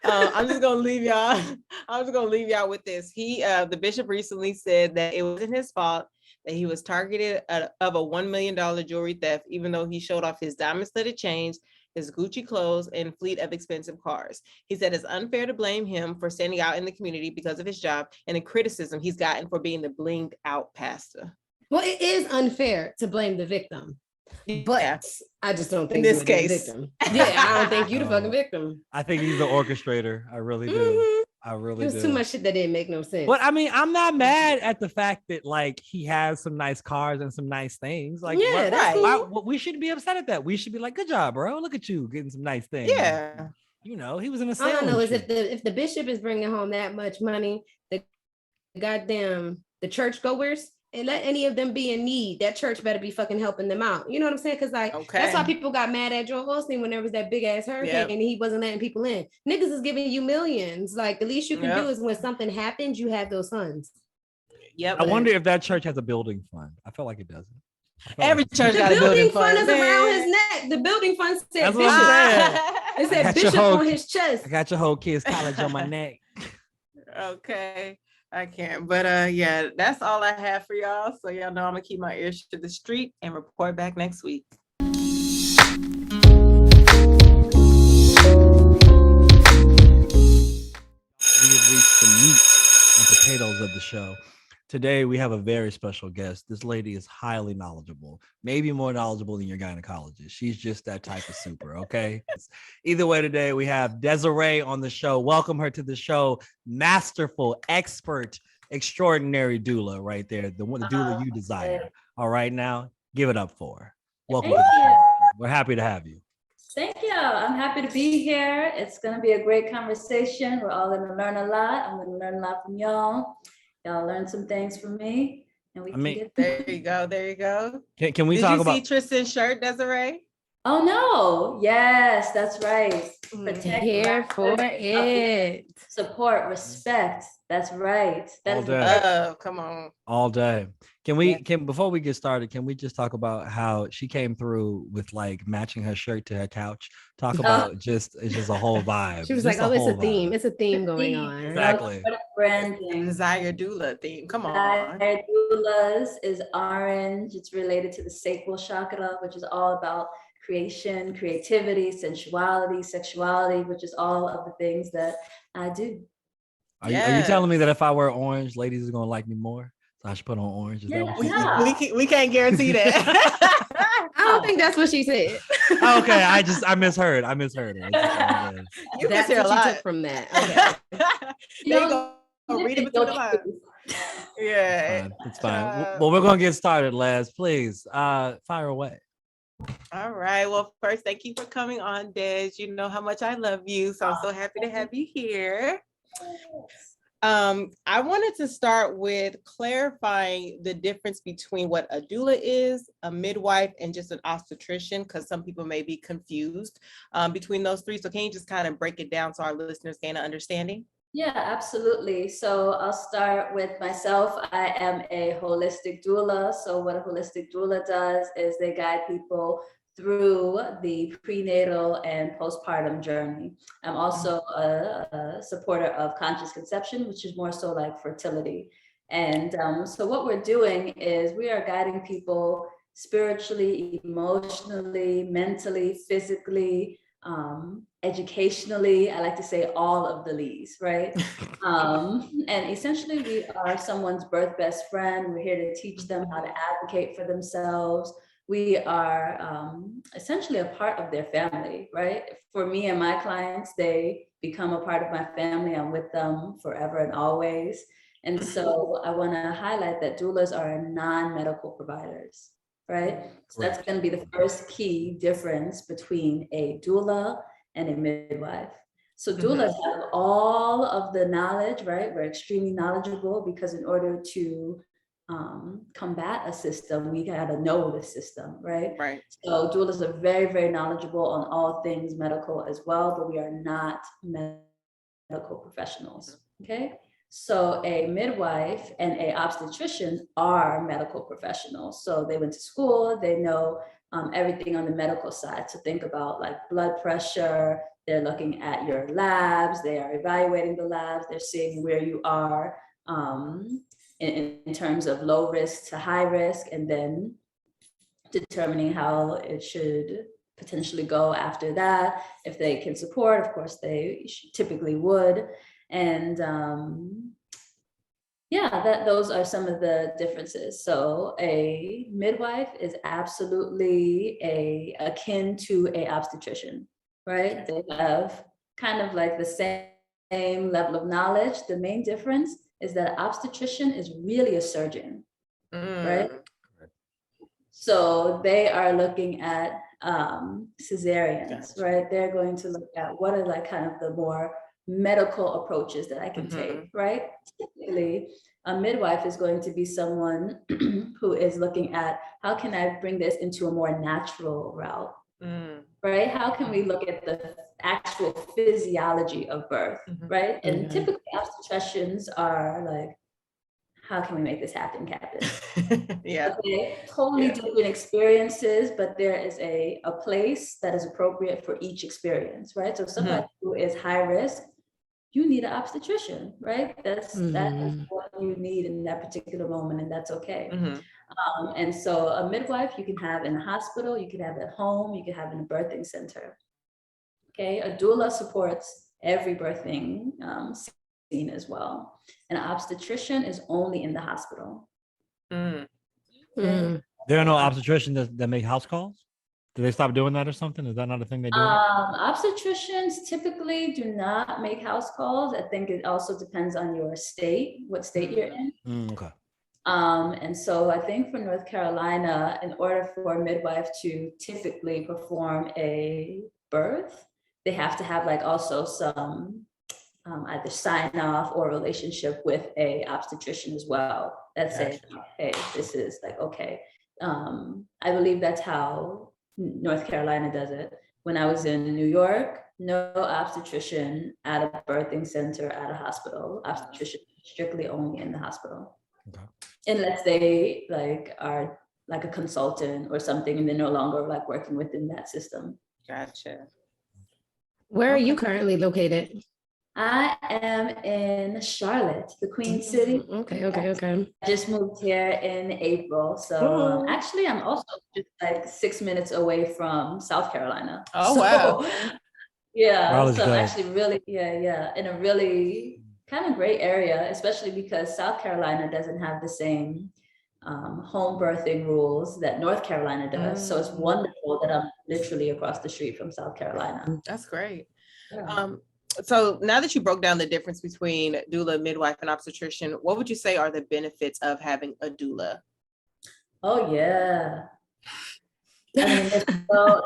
I'm just gonna leave y'all with this. The bishop recently said that it wasn't his fault that he was targeted of a $1 million jewelry theft, even though he showed off his diamond-studded chains, his Gucci clothes, and fleet of expensive cars. He said it's unfair to blame him for standing out in the community because of his job and the criticism he's gotten for being the blinged out pastor. Well, it is unfair to blame the victim, but I just don't think in this case, the victim. Yeah, I don't think you the fucking victim. I think he's the orchestrator. I really do. I really do. There's too much shit that didn't make no sense. But I mean, I'm not mad at the fact that like he has some nice cars and some nice things. Like, we shouldn't be upset at that. We should be like, good job, bro. Look at you getting some nice things. Yeah. You know, he was in a sale. I don't know is if the bishop is bringing home that much money, the church goers, and let any of them be in need, that church better be fucking helping them out. You know what I'm saying? Because that's why people got mad at Joel Osteen when there was that big ass hurricane and he wasn't letting people in. Niggas is giving you millions. Like, the least you can do is when something happens, you have those funds. Yep. I wonder if that church has a building fund. I feel like it doesn't. Every church got a building fund. The building fund is around his neck. The building fund said Bishop. It said Bishop on his chest. I got your whole kids' college on my neck. Okay. I can't, but that's all I have for y'all. So y'all know I'm gonna keep my ears to the street and report back next week. We have reached the meat and potatoes of the show. Today, we have a very special guest. This lady is highly knowledgeable, maybe more knowledgeable than your gynecologist. She's just that type of super, okay? Either way, today we have Désirée on the show. Welcome her to the show. Masterful, expert, extraordinary doula right there. The doula you desire. All right, now, give it up for her. Welcome to the show. We're happy to have you. Thank you. I'm happy to be here. It's going to be a great conversation. We're all going to learn a lot. I'm going to learn a lot from y'all. Y'all learn some things from me, and we can get there. There you go. Can we talk about? Did you see Tristan's shirt, Désirée? Oh no! Yes, that's right. Protect here for it. Support, respect. That's right. That's come on. All day. Before we get started, can we just talk about how she came through with like matching her shirt to her couch? Talk about it's just a whole vibe. She was like, "Oh, it's a theme. It's a theme going on." Exactly. What a branding. Desire Doula theme. Come on. Desire Doulas is orange. It's related to the sacral chakra, which is all about creation, creativity, sensuality, sexuality, which is all of the things that I do. Are you telling me that if I wear orange, ladies are gonna like me more? So I should put on orange. Is that what we can't guarantee that. I don't think that's what she said. Okay, I misheard. I misheard her. That's what you took from that. Okay. There you go. Read it between the lines. Yeah, it's fine. Well, we're gonna get started, Les. Please, fire away. All right. Well, first, thank you for coming on, Des. You know how much I love you, so I'm so happy to have you here. I wanted to start with clarifying the difference between what a doula is, a midwife, and just an obstetrician, because some people may be confused between those three. So can you just kind of break it down so our listeners gain an understanding? Yeah, absolutely. So I'll start with myself. I am a holistic doula. So what a holistic doula does is they guide people through the prenatal and postpartum journey. I'm also a supporter of conscious conception, which is more so like fertility. And so what we're doing is we are guiding people spiritually, emotionally, mentally, physically, educationally. I like to say all of the Lees, right? And essentially we are someone's birth best friend. We're here to teach them how to advocate for themselves. We are essentially a part of their family, right? For me and my clients, they become a part of my family. I'm with them forever and always. And so I want to highlight that doulas are non-medical providers, right? So that's going to be the first key difference between a doula and a midwife. So doulas have all of the knowledge, right? We're extremely knowledgeable because in order to combat a system, we gotta know the system, right? Right. So doulas are very, very knowledgeable on all things medical as well, but we are not medical professionals, okay? So a midwife and a obstetrician are medical professionals. So they went to school, they know everything on the medical side. So think about like blood pressure, they're looking at your labs, they are evaluating the labs, they're seeing where you are in terms of low risk to high risk, and then determining how it should potentially go after that. If they can support, of course, they typically would. And yeah, those are some of the differences. So a midwife is absolutely akin to a obstetrician, right? They have kind of like the same level of knowledge. The main difference is that an obstetrician is really a surgeon, right? So they are looking at cesareans, right? They're going to look at what are like kind of the more medical approaches that I can take, right? Typically, a midwife is going to be someone who is looking at how can I bring this into a more natural route, right? How can we look at the actual physiology of birth, right? And typically obstetricians are like, how can we make this happen, Captain? Yeah. Okay, totally different experiences, but there is a place that is appropriate for each experience, right? So somebody who is high risk, you need an obstetrician, right? That is what you need in that particular moment, and that's okay. And so a midwife you can have in a hospital, you can have at home, you can have in a birthing center. Okay, a doula supports every birthing scene as well. An obstetrician is only in the hospital. There are no obstetricians that make house calls? Did they stop doing that or something? Is that not a thing they do? Obstetricians typically do not make house calls. I think it also depends on your state, what state you're in. Okay. And so I think for North Carolina, in order for a midwife to typically perform a birth, they have to have like also some either sign off or relationship with a obstetrician as well. That's saying, hey, this is like, okay. I believe that's how North Carolina does it. When I was in New York, no obstetrician at a birthing center at a hospital. Obstetrician strictly only in the hospital. Okay. Unless they like are like a consultant or something and they're no longer like working within that system. Gotcha. Where are you currently located? I am in Charlotte, the Queen City. Okay. I just moved here in April. So actually, I'm also just like 6 minutes away from South Carolina. Wow. Yeah, so actually really, in a really kind of great area, especially because South Carolina doesn't have the same home birthing rules that North Carolina does. So it's wonderful that I'm literally across the street from South Carolina. That's great. So now that you broke down the difference between doula, midwife, and obstetrician, what would you say are the benefits of having a doula? Oh yeah. I mean, well,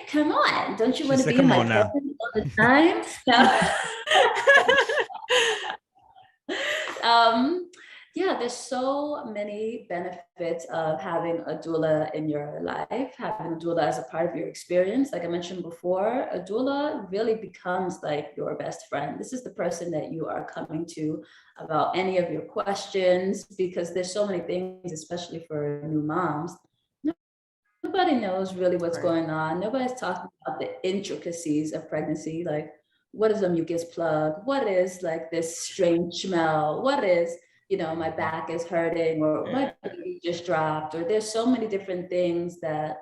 come on, don't you want to be in my presence all the time? Yeah, there's so many benefits of having a doula in your life, having a doula as a part of your experience. Like I mentioned before, a doula really becomes like your best friend. This is the person that you are coming to about any of your questions, because there's so many things, especially for new moms. Nobody knows really what's going on. Nobody's talking about the intricacies of pregnancy, like what is a mucus plug? What is like this strange smell? What is, my back is hurting, or my baby just dropped, or there's so many different things that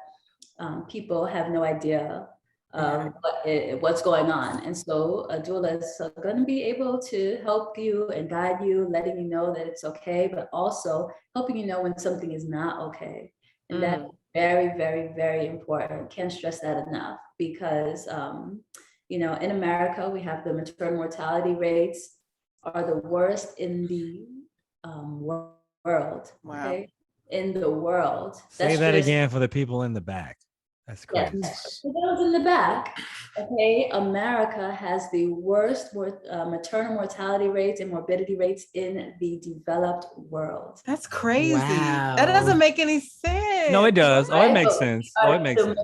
people have no idea what's going on. And so a doula is going to be able to help you and guide you, letting you know that it's okay, but also helping you know when something is not okay. And that's very, very, very important. Can't stress that enough, because in America, we have the maternal mortality rates are the worst in the world. Wow. Okay? In the world. Say that again for the people in the back. That's crazy. Yes. For those in the back, okay, America has the worst maternal mortality rates and morbidity rates in the developed world. That's crazy. Wow. That doesn't make any sense. No, it does. Right? Oh, it makes sense. Oh, it makes sense.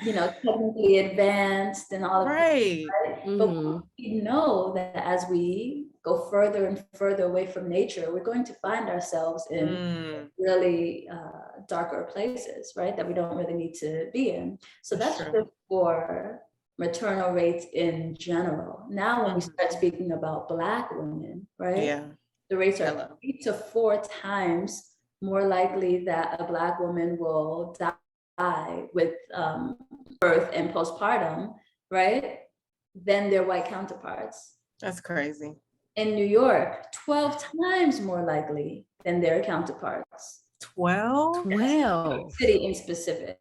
Technically advanced and all of that. Right? But we know that as we go further and further away from nature, we're going to find ourselves in really darker places, right? That we don't really need to be in. So that's just for maternal rates in general. Now, when we start speaking about Black women, right? Yeah. The rates are 3 to 4 times more likely that a Black woman will die with birth and postpartum, right, than their white counterparts. That's crazy. In New York, 12 times more likely than their counterparts. 12? City in specific.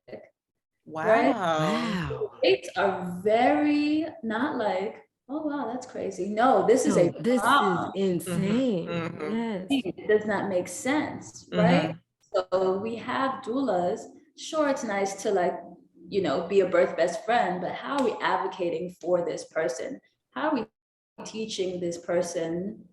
Wow. Right? Wow. Rates are very not like, oh wow, that's crazy. No, this is this is insane. Yes. It does not make sense, right? So we have doulas. Sure, it's nice to be a birth best friend, but how are we advocating for this person? How are we teaching this person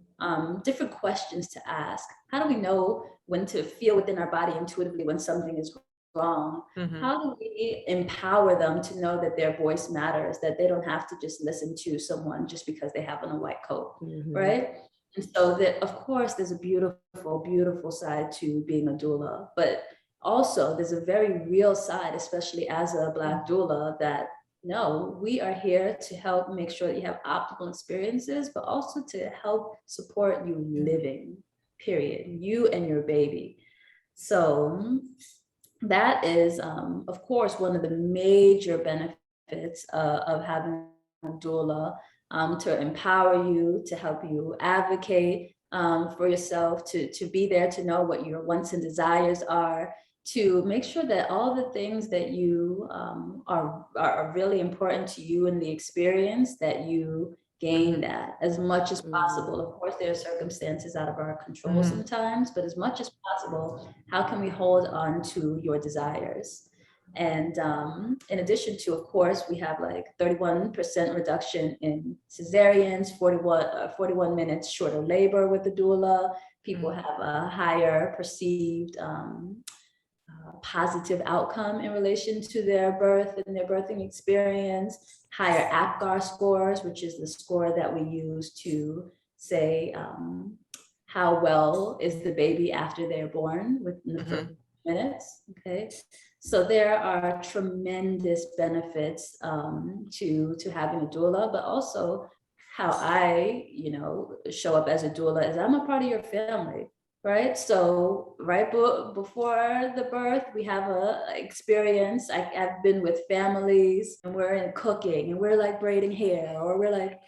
different questions to ask? How do we know when to feel within our body intuitively when something is wrong? How do we empower them to know that their voice matters, that they don't have to just listen to someone just because they have on a white coat, right? And so that, of course, there's a beautiful, beautiful side to being a doula, but also there's a very real side, especially as a Black doula, that no, we are here to help make sure that you have optimal experiences, but also to help support you living, period, you and your baby. So that is, of course, one of the major benefits of having a doula, to empower you, to help you advocate for yourself, to be there, to know what your wants and desires are, to make sure that all the things that you are really important to you in the experience, that you gain that as much as possible. Of course, there are circumstances out of our control sometimes, but as much as possible, how can we hold on to your desires? And in addition to, of course, we have like 31% reduction in cesareans, 41 minutes shorter labor with the doula. People have a higher perceived positive outcome in relation to their birth and their birthing experience, higher APGAR scores, which is the score that we use to say how well is the baby after they're born within the first minutes, okay? So there are tremendous benefits to having a doula, but also how I, show up as a doula is I'm a part of your family. Right. So right before the birth, we have a experience. I've been with families and we're in cooking and we're like braiding hair, or we're like,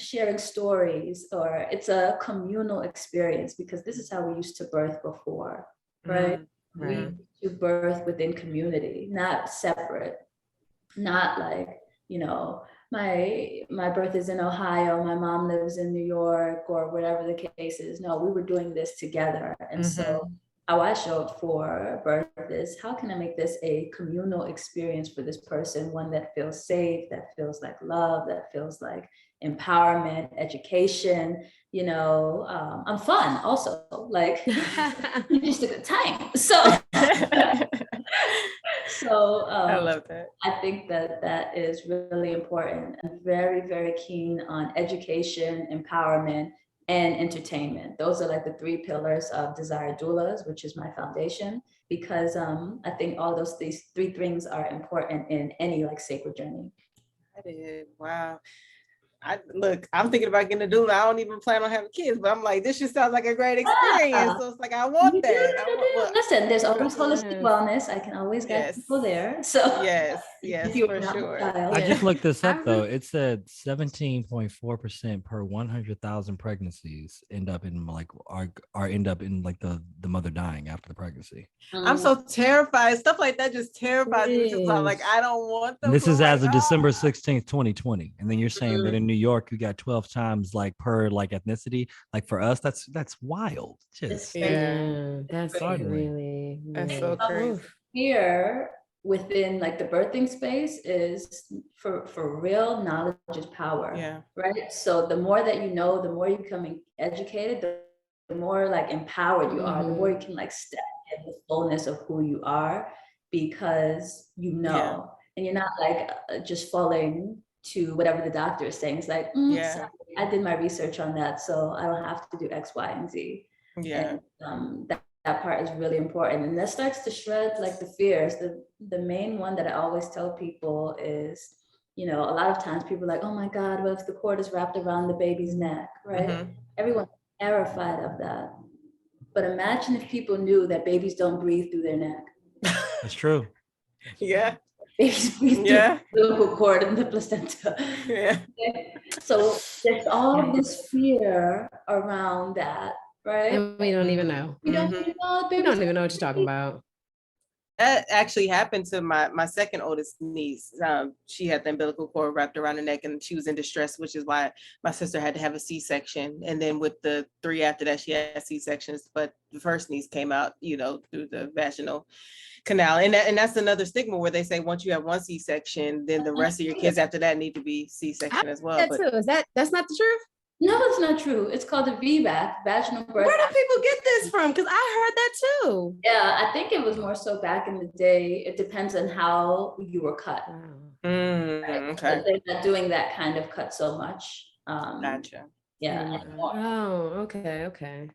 sharing stories, or it's a communal experience, because this is how we used to birth before. Right. We used to birth within community, not separate, not like, my birth is in Ohio, my mom lives in New York, or whatever the case is. No, we were doing this together. And so how I show up for birth is, how can I make this a communal experience for this person, one that feels safe, that feels like love, that feels like empowerment, education, you know, I'm fun also, like just a good time. So I love that. I think that is really important. I'm very, very keen on education, empowerment, and entertainment. Those are like the 3 pillars of Desire Doulas, which is my foundation, because I think all these 3 things are important in any like sacred journey. I did. Wow. I'm thinking about getting a doula. I don't even plan on having kids, but I'm like, this just sounds like a great experience. So it's like, I want that. Listen, there's always holistic wellness. I can always get people there. So yes, for sure. I just looked this up though. It said 17.4% per 100,000 pregnancies end up in like the mother dying after the pregnancy. I'm so terrified. Stuff like that just terrifies me. Just like, I don't want them. This is as of December 16th, 2020. And then you're saying that in New York, you got 12 times like per like ethnicity. Like for us, that's wild. Just that's really that's so crazy. Here within like the birthing space is for real, knowledge is power. Yeah. Right. So the more that you know, the more you become educated, the more like empowered you are, the more you can like step in the fullness of who you are, because you know, and you're not like just falling to whatever the doctor is saying. It's like, sorry, I did my research on that, so I don't have to do X, Y, and Z. Yeah. And that part is really important. And that starts to shred like the fears. The main one that I always tell people is, you know, a lot of times people are like, oh my God, what if the cord is wrapped around the baby's neck, right? Everyone's terrified of that. But imagine if people knew that babies don't breathe through their neck. That's true. Yeah. Babies breathe through the umbilical cord and the placenta. Yeah. So there's all this fear around that, right? And we don't even know. We don't even know. We don't even know what you're talking about. That actually happened to my second oldest niece. She had the umbilical cord wrapped around her neck and she was in distress, which is why my sister had to have a C-section. And then with the 3 after that, she had C-sections, but the first niece came out, you know, through the vaginal canal. And that's another stigma where they say once you have 1 C-section, then the rest of your kids after that need to be C-section as well. That's not the truth? No, it's not true. It's called a VBAC, vaginal birth. Where do people get this from? Because I heard that too. Yeah, I think it was more so back in the day. It depends on how you were cut. Right? Okay. But they're not doing that kind of cut so much. Gotcha. Yeah. Oh, okay.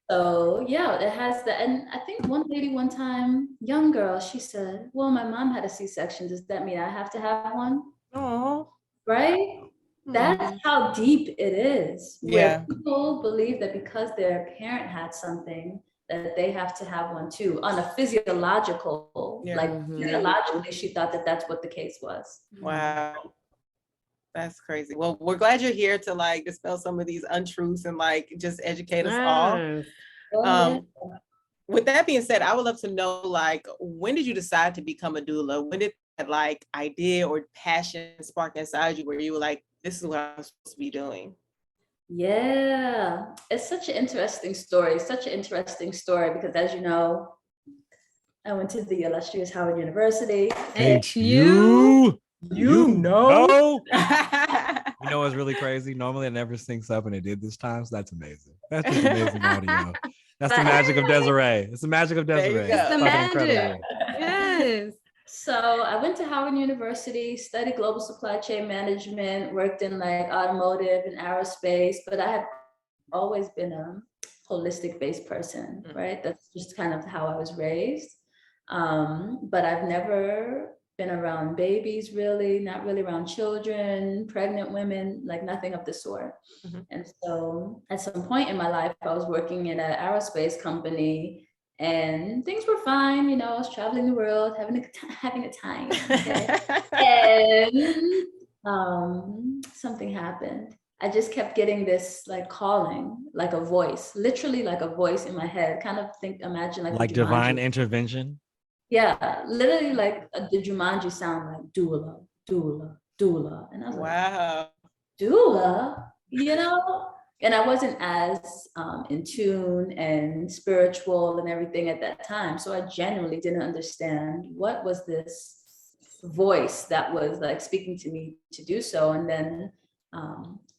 So yeah, it has that. And I think one lady one time, young girl, she said, well, my mom had a C-section. Does that mean I have to have one? Oh. Right? That's how deep it is. Yeah. People believe that because their parent had something, that they have to have one too. On a physiological, physiologically, she thought that that's what the case was. Wow. That's crazy. Well, we're glad you're here to like dispel some of these untruths and like just educate us all. With that being said, I would love to know, like, when did you decide to become a doula? When did that like idea or passion spark inside you where you were like, this is what I'm supposed to be doing? Yeah, it's such an interesting story. Because as you know, I went to the illustrious Howard University. You know? You know what's really crazy? Normally it never syncs up and it did this time, so that's amazing. That's just amazing audio. That's the magic of Désirée. It's the magic of Désirée. It's the magic. Yes. So I went to Howard University, studied global supply chain management, worked in like automotive and aerospace, but I have always been a holistic based person, right? That's just kind of how I was raised. But I've never been around babies, really, not really around children, pregnant women, like nothing of the sort. And so at some point in my life, I was working in an aerospace company and things were fine. You know, I was traveling the world, having a time. Okay? And something happened. I just kept getting this like calling, like a voice, literally like a voice in my head. Kind of imagine like divine intervention. Yeah, literally like the Jumanji sound, like doula, doula. And I was wow. like, doula, you know? And I wasn't as in tune and spiritual and everything at that time. So I genuinely didn't understand what was this voice that was like speaking to me to do so. And then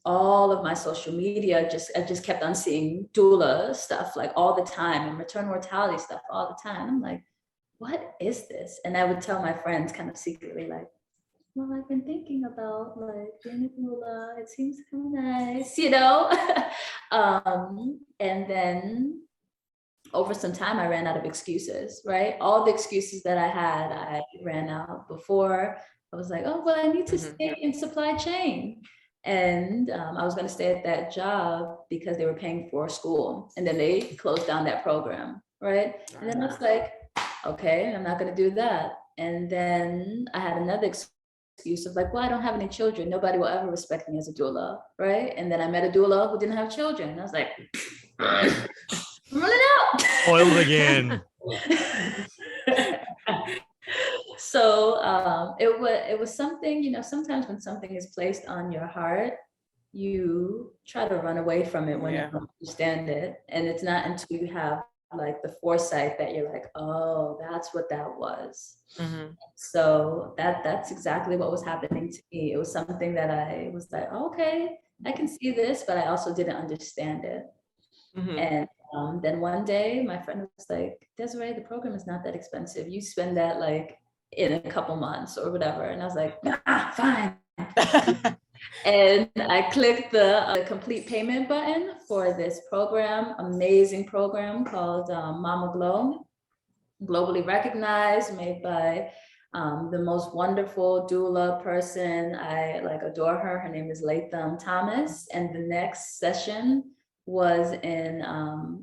all of my social media, I just kept on seeing doula stuff like all the time and maternal mortality stuff all the time. I'm like, what is this? And I would tell my friends kind of secretly like, well, I've been thinking about like being a doula. It seems kind of nice, you know? And then over some time, I ran out of excuses, right? All the excuses that I had, I ran out before. I was like, oh, well, I need to stay in supply chain. And I was going to stay at that job because they were paying for school. And then they closed down that program, right? And then I was like, okay, I'm not going to do that. And then I had another excuse of like, well, I don't have any children. Nobody will ever respect me as a doula, right? And then I met a doula who didn't have children. And I was like, I'm running out. Oiled again. So it was something, you know, sometimes when something is placed on your heart, you try to run away from it when you don't understand it. And it's not until you have like the foresight that you're like, oh, that's what that was. So that's exactly what was happening to me. It was something that I was like, okay, I can see this, but I also didn't understand it. And then one day my friend was like, Désirée, the program is not that expensive. You spend that like in a couple months or whatever. And I was like, nah, fine. And I clicked the complete payment button for this program, amazing program called Mama Glow, globally recognized, made by the most wonderful doula person. I like adore her. Her name is Latham Thomas. And the next session was in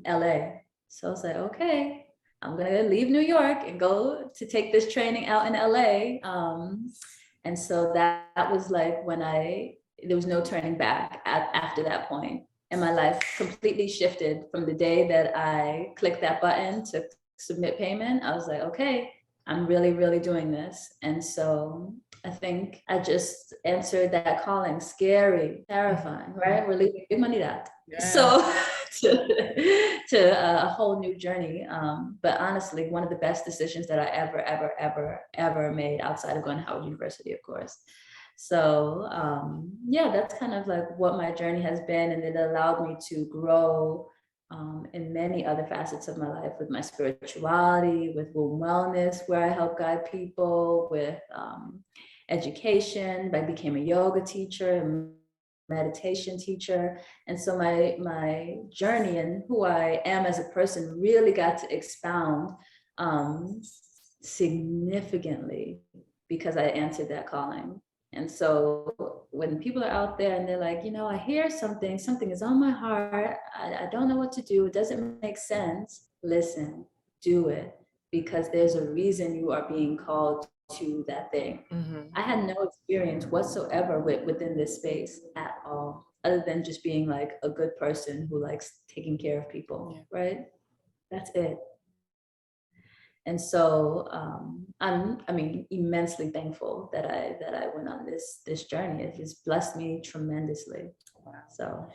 LA. So I was like, okay, I'm gonna leave New York and go to take this training out in LA. And so that was like when there was no turning back after that point. And my life completely shifted from the day that I clicked that button to submit payment. I was like, okay, I'm really, really doing this. And so I think I just answered that calling. Scary, terrifying, right? We're leaving humanidad. So to a whole new journey. But honestly, one of the best decisions that I ever made outside of going to Howard University, of course. So yeah, that's kind of like what my journey has been. And it allowed me to grow in many other facets of my life, with my spirituality, with womb wellness, where I help guide people, with education. I became a yoga teacher and meditation teacher. And so my journey and who I am as a person really got to expound significantly because I answered that calling. And so when people are out there and they're like, you know, I hear something is on my heart, I don't know what to do, it doesn't make sense, listen, do it, because there's a reason you are being called to that thing. I had no experience whatsoever within this space at all, other than just being like a good person who likes taking care of people, right? That's it. And so I'm immensely thankful that I went on this journey. It has blessed me tremendously. So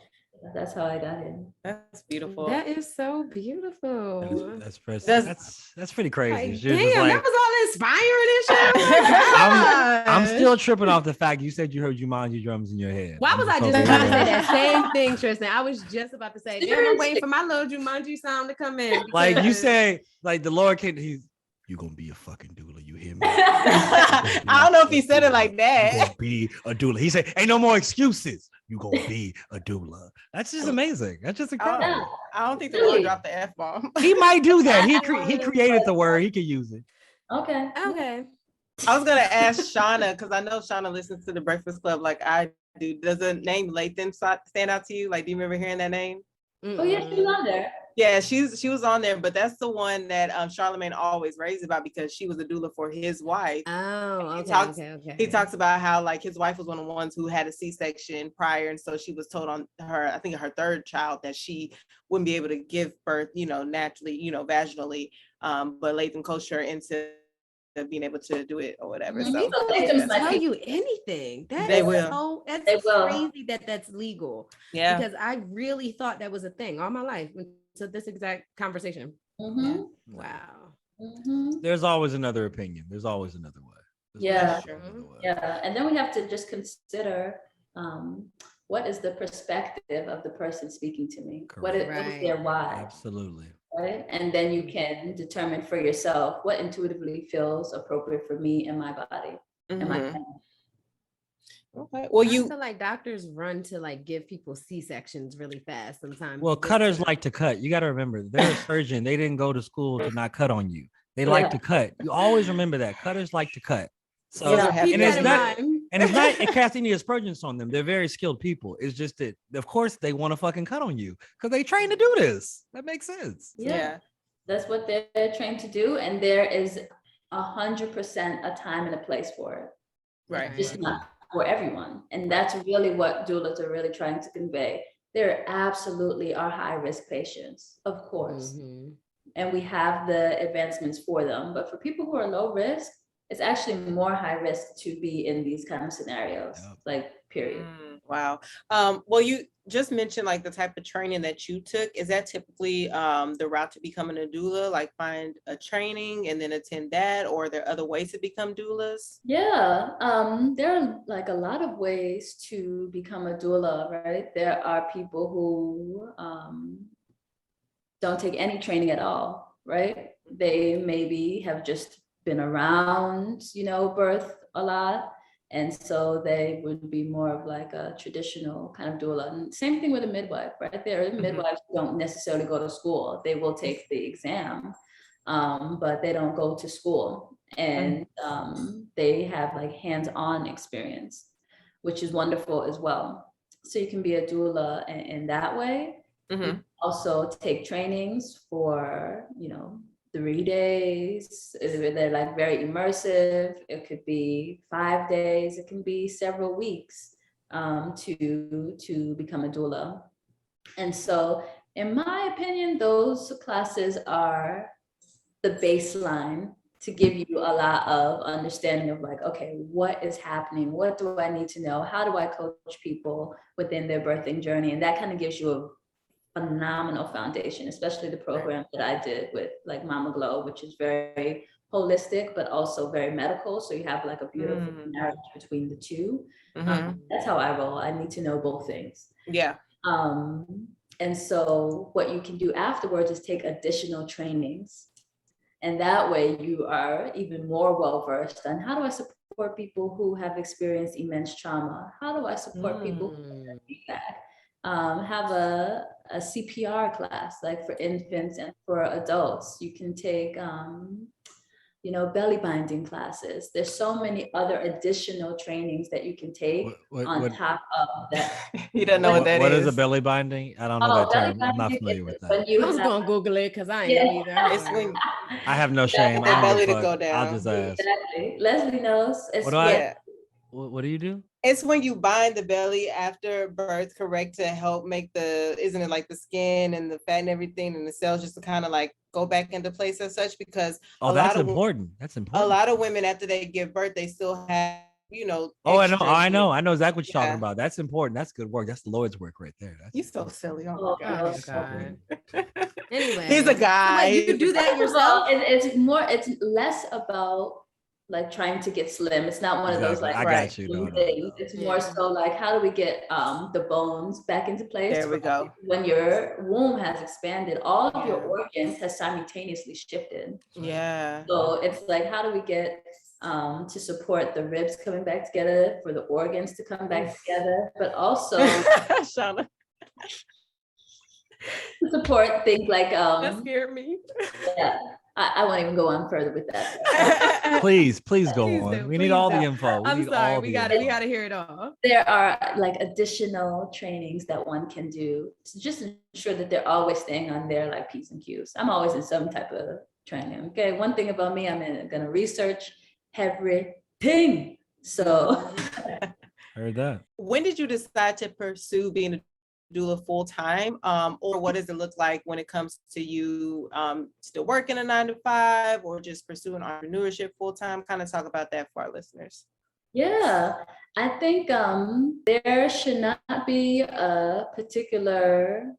that's how I got in. That's beautiful. That is so beautiful. That's pretty crazy. Like, damn, that was all inspiring and shit. I'm still tripping off the fact you said you heard Jumanji drums in your head. Why was I just about to say that same thing, Tristan? I was just about to say, damn, I'm waiting for my little Jumanji sound to come in. Like you say, like the Lord kid, you gonna be a fucking doula, you hear me? I don't know if he said it like that. You gonna be a doula. He said, ain't no more excuses. You gonna be a doula. That's just amazing. That's just incredible. I don't think the Lord dropped the F-bomb. He might do that. He created the word. He can use it. Okay. I was gonna ask Shauna, because I know Shauna listens to the Breakfast Club like I do. Does the name Latham stand out to you? Like, do you remember hearing that name? Oh yeah, she was on there. Yeah, she was on there, but that's the one that Charlamagne always raves about because she was a doula for his wife. Oh, okay. He talks about how like his wife was one of the ones who had a C-section prior, and so she was told on her, I think her third child, that she wouldn't be able to give birth, naturally, vaginally. But Latham coached her into being able to do it or whatever. And So people they can just tell might- you anything. They will. That's They will. crazy that's legal. yeah. Because I really thought that was a thing all my life until this exact conversation. Mhm. Wow. Mhm. There's always another opinion. There's always another way. Yeah. Another way. Yeah, and then we have to just consider what is the perspective of the person speaking to me? What is their why? Absolutely. Right? And then you can determine for yourself what intuitively feels appropriate for me and my body and my family. Okay. Well, I feel like doctors run to like give people C-sections really fast sometimes. Well, cutters like to cut. You got to remember, they're a surgeon. They didn't go to school to not cut on you. They like to cut. You always remember that. Cutters like to cut. So, and it's not casting any aspersions on them. They're very skilled people. It's just that, of course, they want to fucking cut on you because they trained to do this. That makes sense. Yeah. That's what they're trained to do. And there is 100% a time and a place for it. Right. Just not for everyone. And that's really what doulas are really trying to convey. There absolutely are high risk patients, of course. Mm-hmm. And we have the advancements for them. But for people who are low risk, it's actually more high risk to be in these kind of scenarios, like period. Wow. Well, you just mentioned like the type of training that you took. Is that typically the route to becoming a doula? Like find a training and then attend that, or are there other ways to become doulas? Yeah, there are like a lot of ways to become a doula, right? There are people who don't take any training at all, right? They maybe have just been around, birth a lot. And so they would be more of like a traditional kind of doula. And same thing with a midwife, right? There are midwives who don't necessarily go to school. They will take the exam, but they don't go to school. And they have like hands-on experience, which is wonderful as well. So you can be a doula in that way. You also take trainings for, 3 days. They're like very immersive. It could be 5 days. It can be several weeks to become a doula. And so in my opinion, those classes are the baseline to give you a lot of understanding of like, okay, what is happening? What do I need to know? How do I coach people within their birthing journey? And that kind of gives you a phenomenal foundation, especially the program that I did with like Mama Glow, which is very holistic, but also very medical. So you have like a beautiful marriage between the two. That's how I roll. I need to know both things. Yeah. And so what you can do afterwards is take additional trainings. And that way you are even more well-versed on how do I support people who have experienced immense trauma? How do I support people who have feedback? Have a CPR class, like for infants and for adults. You can take, belly binding classes. There's so many other additional trainings that you can take on top of that. You don't know what that is. What is a belly binding? I don't know that term. I'm not familiar with that. I was going to Google it because I ain't know either. It's when I have no shame. the belly to go down. I'll just ask. Exactly. Leslie knows. What do you do? It's when you bind the belly after birth, correct, to help make isn't it like the skin and the fat and everything and the cells just to kind of like go back into place as such? Because that's important. That's important. A lot of women after they give birth, they still have, I know exactly what you're talking about. That's important. That's good work. That's the Lord's work right there. You're so silly. Oh my God. Anyway, he's a guy. So you do that yourself? It's less about like trying to get slim. It's not one of those like got you. No. It's more so like, how do we get the bones back into place? There we go. When your womb has expanded, all of your organs has simultaneously shifted. Yeah. So it's like, how do we get to support the ribs coming back together, for the organs to come back together, but also Shauna. to support things like that scared me. Yeah. I won't even go on further with that. Please go on. We need all the info. I'm sorry. We gotta hear it all. There are like additional trainings that one can do to just ensure that they're always staying on their like P's and Q's. I'm always in some type of training. Okay. One thing about me, I'm gonna research everything. So heard that. When did you decide to pursue being a doula full time, or what does it look like when it comes to you still working a 9-to-5 or just pursuing entrepreneurship full time? Kind of talk about that for our listeners. Yeah, I think there should not be a particular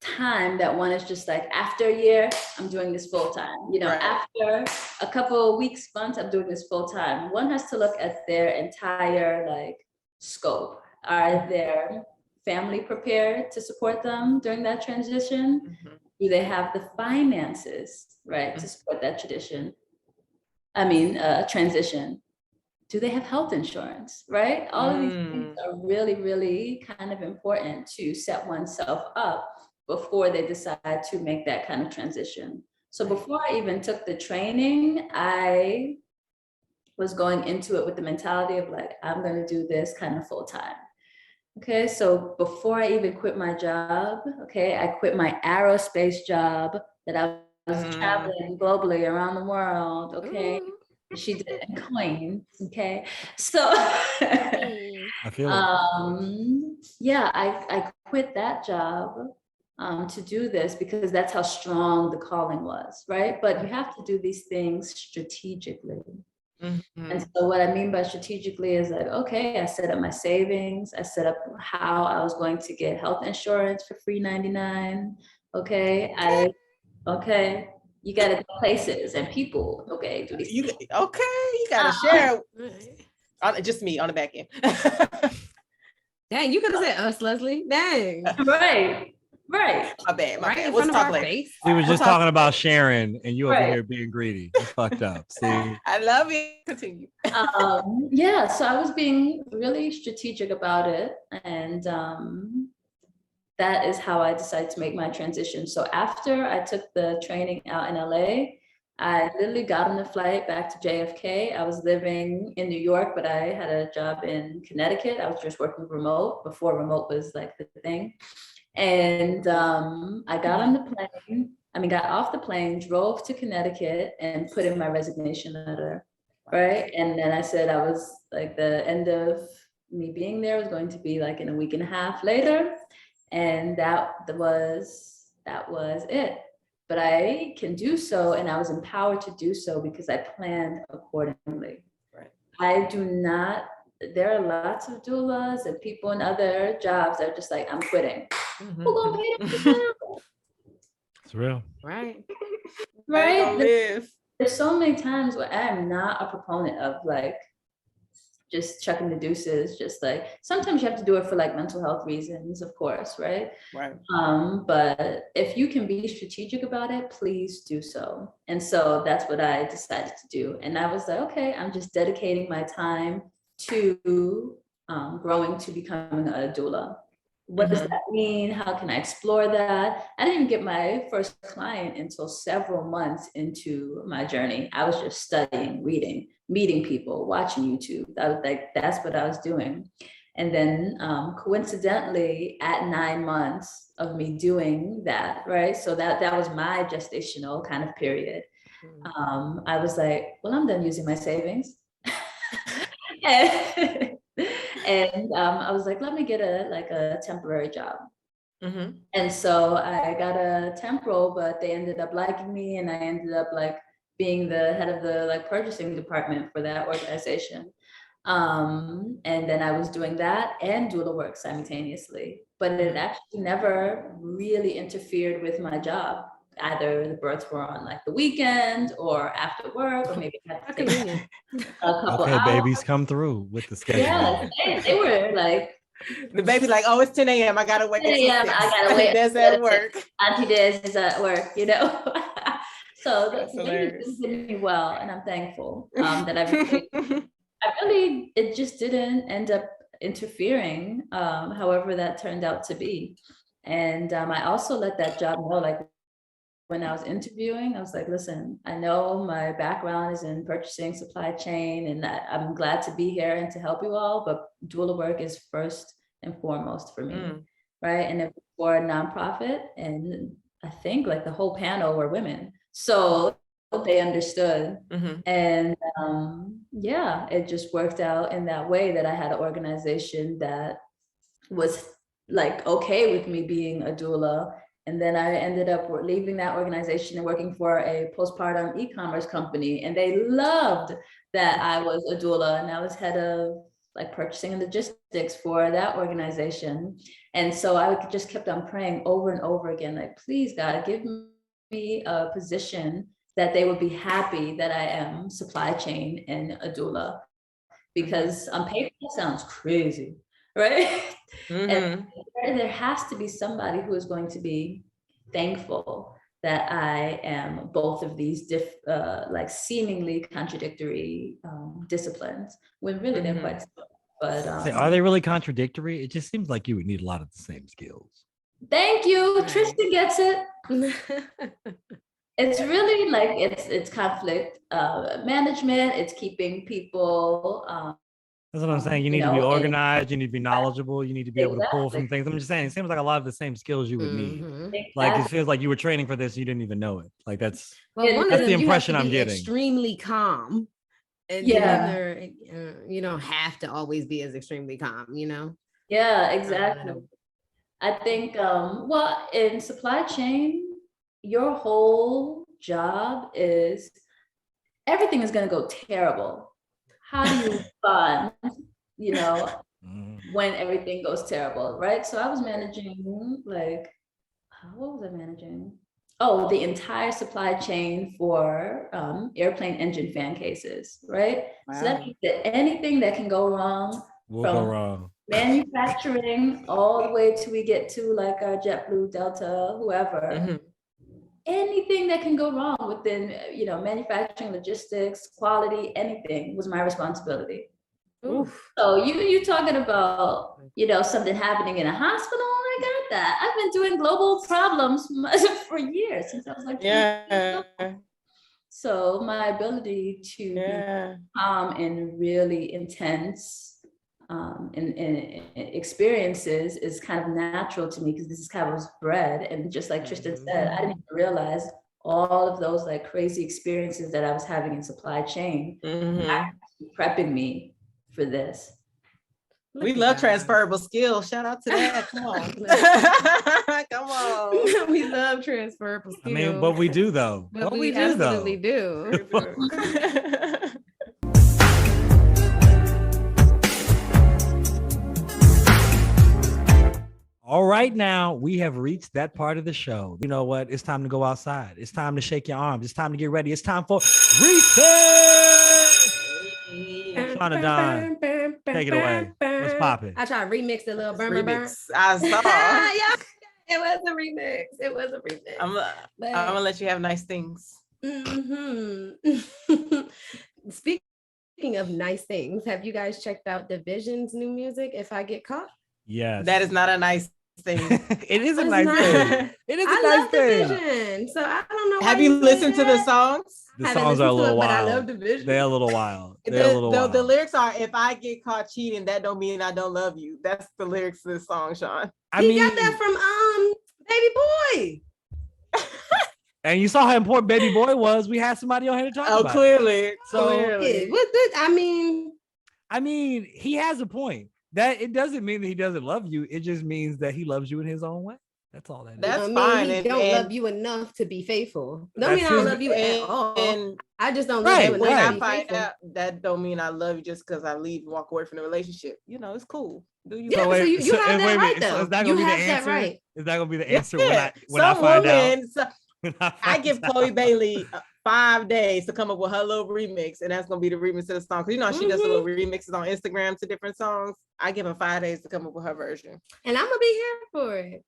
time that one is just like, after a year, I'm doing this full time. You know, after a couple of weeks, months, I'm doing this full time. One has to look at their entire like scope. Are their family prepared to support them during that transition? Do they have the finances, right, to support that transition? Do they have health insurance, right? All of these things are really, really kind of important to set oneself up before they decide to make that kind of transition. So before I even took the training, I was going into it with the mentality of like, I'm going to do this kind of full time. Okay, so before I even quit my job, okay, I quit my aerospace job that I was traveling globally around the world, okay? She did in Queens, okay? So, I feel yeah, I quit that job to do this because that's how strong the calling was, right? But you have to do these things strategically. And so what I mean by strategically is like, okay, I set up my savings. I set up how I was going to get health insurance for free 99. Okay, you got to go places and people. Okay, do these things. You got to share. Just me on the back end. Dang, you could have said us, Leslie. Dang. Right. My bad. Right We'll talk later. We were just talking about Sharon and you over here being greedy. It's fucked up. See? I love it. Continue. Yeah, so I was being really strategic about it. And that is how I decided to make my transition. So after I took the training out in LA, I literally got on the flight back to JFK. I was living in New York, but I had a job in Connecticut. I was just working remote before remote was like the thing. And I got off the plane, drove to Connecticut and put in my resignation letter, right? And then I said I was like, the end of me being there was going to be like in a week and a half later. And that was it. But I can do so, and I was empowered to do so because I planned accordingly. Right. There are lots of doulas and people in other jobs that are just like, I'm quitting. Who gonna pay them? It's real. Right. There's so many times where I am not a proponent of like just chucking the deuces, just like sometimes you have to do it for like mental health reasons, of course, right? But if you can be strategic about it, please do so. And so that's what I decided to do. And I was like, okay, I'm just dedicating my time to growing to becoming a doula. What does that mean? How can I explore that? I didn't even get my first client until several months into my journey. I was just studying, reading, meeting people, watching YouTube. I was like, that's what I was doing. And then coincidentally, at 9 months of me doing that, right? So that was my gestational kind of period. I was like, well, I'm done using my savings. And I was like, let me get a temporary job. And so I got a temp role, but they ended up liking me, and I ended up like being the head of the like purchasing department for that organization. And then I was doing that and doula work simultaneously, but it actually never really interfered with my job. Either the births were on like the weekend or after work, or maybe I had to take a couple hours. Babies come through with the schedule. Yeah, they were like, the baby like, oh, it's 10 a.m. I gotta wake up. 10 a.m. I gotta wait. That's at work. Auntie Des is at work, you know. So they did me well, and I'm thankful that it just didn't end up interfering, however that turned out to be. And I also let that job know, like when I was interviewing, I was like, listen, I know my background is in purchasing, supply chain, and I'm glad to be here and to help you all, but doula work is first and foremost for me, right? And it was for a nonprofit, and I think like the whole panel were women. So they understood. And yeah, it just worked out in that way that I had an organization that was like okay with me being a doula. And then I ended up leaving that organization and working for a postpartum e-commerce company. And they loved that I was a doula, and I was head of like purchasing and logistics for that organization. And so I just kept on praying over and over again, like, please God, give me a position that they would be happy that I am supply chain and a doula, because on paper that sounds crazy, right? And there has to be somebody who is going to be thankful that I am both of these like seemingly contradictory disciplines, when really they're quite similar. But are they really contradictory? It just seems like you would need a lot of the same skills. Thank you. Tristan gets it. It's really like it's conflict management. It's keeping people. That's what I'm saying. You need to be organized. You need to be knowledgeable. You need to be able to pull from things. I'm just saying, it seems like a lot of the same skills you would need. Like it feels like you were training for this, you didn't even know it. Like that's the impression I'm getting. Extremely calm. And you don't have to always be as extremely calm, you know? Yeah, exactly. I think, well, in supply chain, your whole job is everything is going to go terrible. How do you fund, you know, when everything goes terrible, right? So I was managing like, what was I managing? Oh, the entire supply chain for airplane engine fan cases, right? Wow. So that means that anything that can go wrong will go wrong. Manufacturing all the way till we get to like our JetBlue, Delta, whoever. Anything that can go wrong within, you know, manufacturing, logistics, quality, anything was my responsibility. Oof. So you talking about, you know, something happening in a hospital? I got that. I've been doing global problems for years, since I was like, so my ability to be calm in really intense and experiences is kind of natural to me, because this is how I was bred. And just like Tristan said, I didn't even realize all of those like crazy experiences that I was having in supply chain prepping me for this. We love transferable skills. Shout out to that. Come on. Come on. We love transferable skills. I mean, but we do though. But we absolutely do. All right, now we have reached that part of the show. You know what? It's time to go outside. It's time to shake your arms. It's time to get ready. It's time for reset. Shauna Don, take it away. What's popping? I tried to remix the little burn. I saw. Yeah, it was a remix. It was a remix. I'm gonna let you have nice things. Speaking of nice things, have you guys checked out Division's new music? If I Get Caught. Yes. That is not a nice thing. It is a nice thing. It is a nice thing. Division, so I don't know. Have you listened to the songs? The songs are a little wild. But I love Division. They're a little wild. The lyrics are, if I get caught cheating, that don't mean I don't love you. That's the lyrics to the song, Sean. He got that from Baby Boy. And you saw how important Baby Boy was. We had somebody on here to talk about. Clearly. So clearly. I mean, he has a point. That it doesn't mean that he doesn't love you. It just means that he loves you in his own way. That's all that is. That's fine. He don't love you enough to be faithful. Don't mean I don't love you at all. And I just don't love you enough. When I find out, that don't mean I love you just because I leave and walk away from the relationship. You know, it's cool. Do you? Yeah, so you have that right though. Is that gonna be the answer? Is that gonna be the answer when I find out? I give Chloe Bailey 5 days to come up with her little remix, and that's gonna be the remix of the song. Because you know she does a little remixes on Instagram to different songs. I give her 5 days to come up with her version, and I'm gonna be here for it.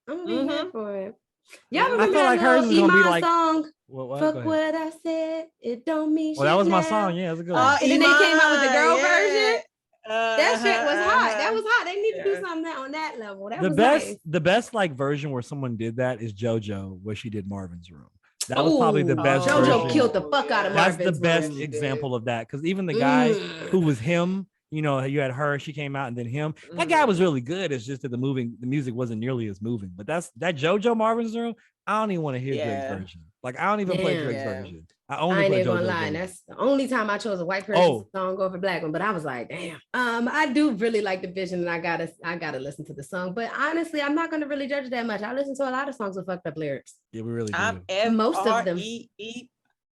Y'all remember I feel like hers is gonna be like song? Fuck what I said. It don't mean. Well, that was my song. Yeah, it was a good one. And then they came out with the girl version. That shit was hot. That was hot. They need to do something on that level. That was nice. The best like version where someone did that is JoJo, where she did Marvin's Room. That was probably the best. JoJo killed the fuck out of Marvin's Room. That's the best example of that, because even the guy who was him, you know, you had her, she came out, and then him. That guy was really good. It's just that the music wasn't nearly as moving. But that JoJo Marvin's Room, I don't even want to hear Drake's version. Like I don't even play Drake's version. I ain't even gonna lie. And that's the only time I chose a white person song over a black one. But I was like, damn. I do really like the vision, and I gotta listen to the song. But honestly, I'm not gonna really judge it that much. I listen to a lot of songs with fucked up lyrics. Yeah, we really do. Most of them.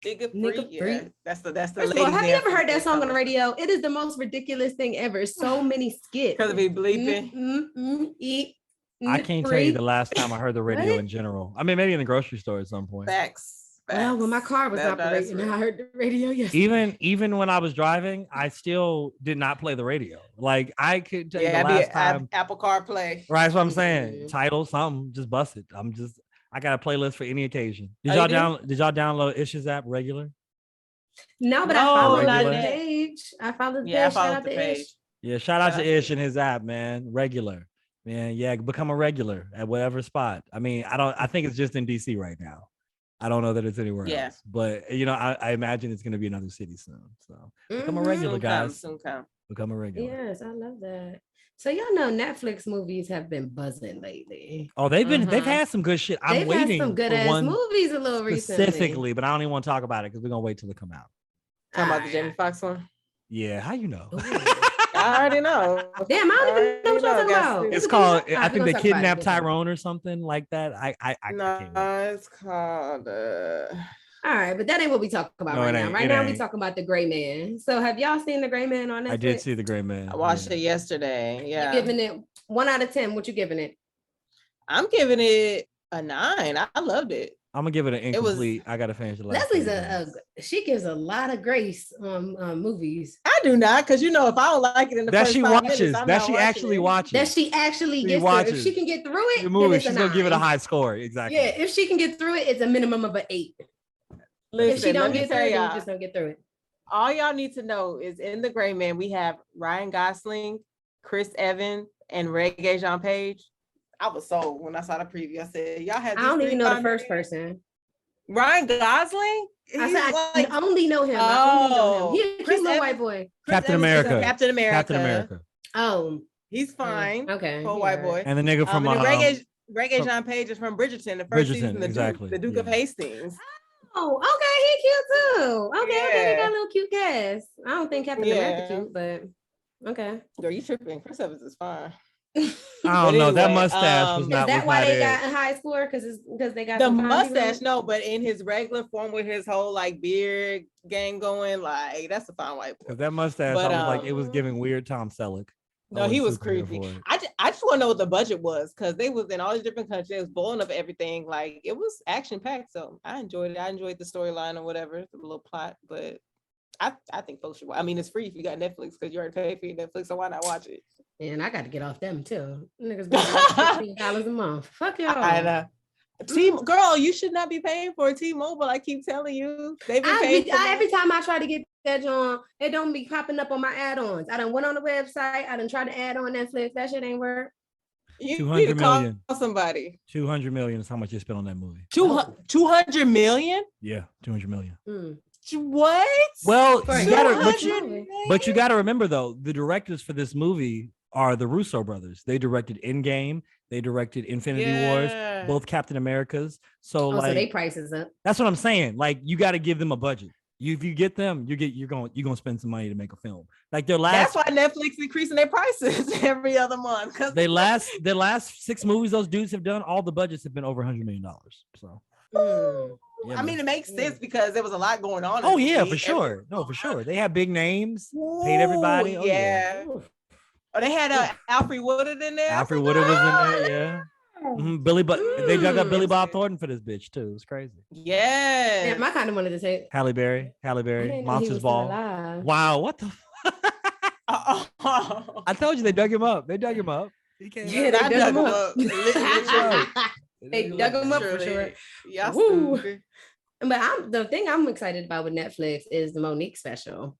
Nigga free. Yeah, that's the. First of all, have you ever heard that song on the radio? It is the most ridiculous thing ever. So many skits. Because of me bleeping. I can't tell you the last time I heard the radio in general. I mean, maybe in the grocery store at some point. Facts. Well, when my car was operating, I heard the radio yesterday. Even when I was driving, I still did not play the radio. Like I could tell you the last time. Apple CarPlay. Right, that's what I'm saying. Title, something, just bust it. I got a playlist for any occasion. Did y'all download Ish's app regular? No, but I followed the page. I followed the page. I followed the page. Yeah, shout out to Ish and his app, man. Regular. Man, yeah, become a regular at whatever spot. I mean, I think it's just in DC right now. I don't know that it's anywhere else, but I imagine it's going to be another city soon. So become a regular, guys. Soon come. Become a regular. Yes, I love that. So y'all know Netflix movies have been buzzing lately. Oh, they've had some good shit. I'm waiting had some good ass movies a little specifically, recently. But I don't even want to talk about it because we're gonna wait till they come out. Talking about the Jamie Foxx one? Yeah, how you know? I already know. Damn, I don't even know what you're talking about. It's called, I think they kidnapped Tyrone or something like that. It's called. All right, but that ain't what we talk about right now. Right now, we talking about The Gray Man. So, have y'all seen The Gray Man on Netflix? I did see The Gray Man. I watched it yesterday. Yeah. You're giving it 1 out of 10. What you giving it? I'm giving it a 9. I loved it. I'm gonna give it an incomplete. I gotta finish the last. Leslie's she gives a lot of grace on movies. I do not, because if I don't like it in the first 5 minutes, that she actually watches. That she actually gets through. If she can get through it, the movie, she's gonna give it a high score. Exactly. Yeah, if she can get through it, it's a minimum of an 8. Listen, if she don't get through it, you just don't get through it. All y'all need to know is in The Gray Man, we have Ryan Gosling, Chris Evans, and Regé Jean Page. I was sold when I saw the preview. I said, y'all had. I don't even know the first person. Ryan Gosling? I only know him. I only know him. He's a cute little white boy. Captain America. Captain America. Oh, he's fine. Okay. For a white boy. And the nigga from Regé Jean Page is from Bridgerton. The first season, the Duke of Hastings. Oh, okay, he cute too. Okay, they got a little cute cast. I don't think Captain America cute, but okay. Girl, you tripping? Chris Evans is fine. I don't know. That mustache was not. Is that why they got a high score? Because they got the mustache. No, but in his regular form with his whole beard game going, that's a fine white boy. Because that mustache, I was like, it was giving weird Tom Selleck. No, he was creepy. I just want to know what the budget was, because they was in all these different countries. They was blowing up everything. Like, it was action packed. So I enjoyed it. I enjoyed the storyline or whatever, the little plot. But I think folks should watch. I mean, it's free if you got Netflix, because you already paid for your Netflix. So why not watch it? And I got to get off them too. Niggas paying $15 a month. Fuck y'all. I know. Girl, you should not be paying for T-Mobile. I keep telling you. They've been paying every time I try to get that on, it don't be popping up on my add-ons. I done went on the website. I done tried to add on Netflix. That shit ain't work. You need to call somebody. 200 million is how much you spent on that movie. 200 million? Yeah, 200 million. What? Well, but you gotta remember though, the directors for this movie are the Russo brothers. They directed Endgame. They directed Infinity Wars, both Captain Americas. So so they prices up. That's what I'm saying. Like, you got to give them a budget. If you get them, you're gonna spend some money to make a film. Like that's why Netflix increasing their prices every other month. Because their last 6 movies those dudes have done, all the budgets have been over $100 million. So. I mean, it makes sense because there was a lot going on. Oh yeah, for sure. No, for sure. They have big names, paid everybody. Oh, yeah. Oh, they had Alfred Woodard in there. Alfred Woodard was in there, yeah. Mm-hmm. They dug up Billy Bob Thornton for this bitch too. It's crazy. Yeah. Damn, I kind of wanted to say Halle Berry, Monsters Ball. Wow, what the? I told you they dug him up. They dug him up. They dug him up. They dug him up for sure. Yeah. But the thing I'm excited about with Netflix is the Monique special.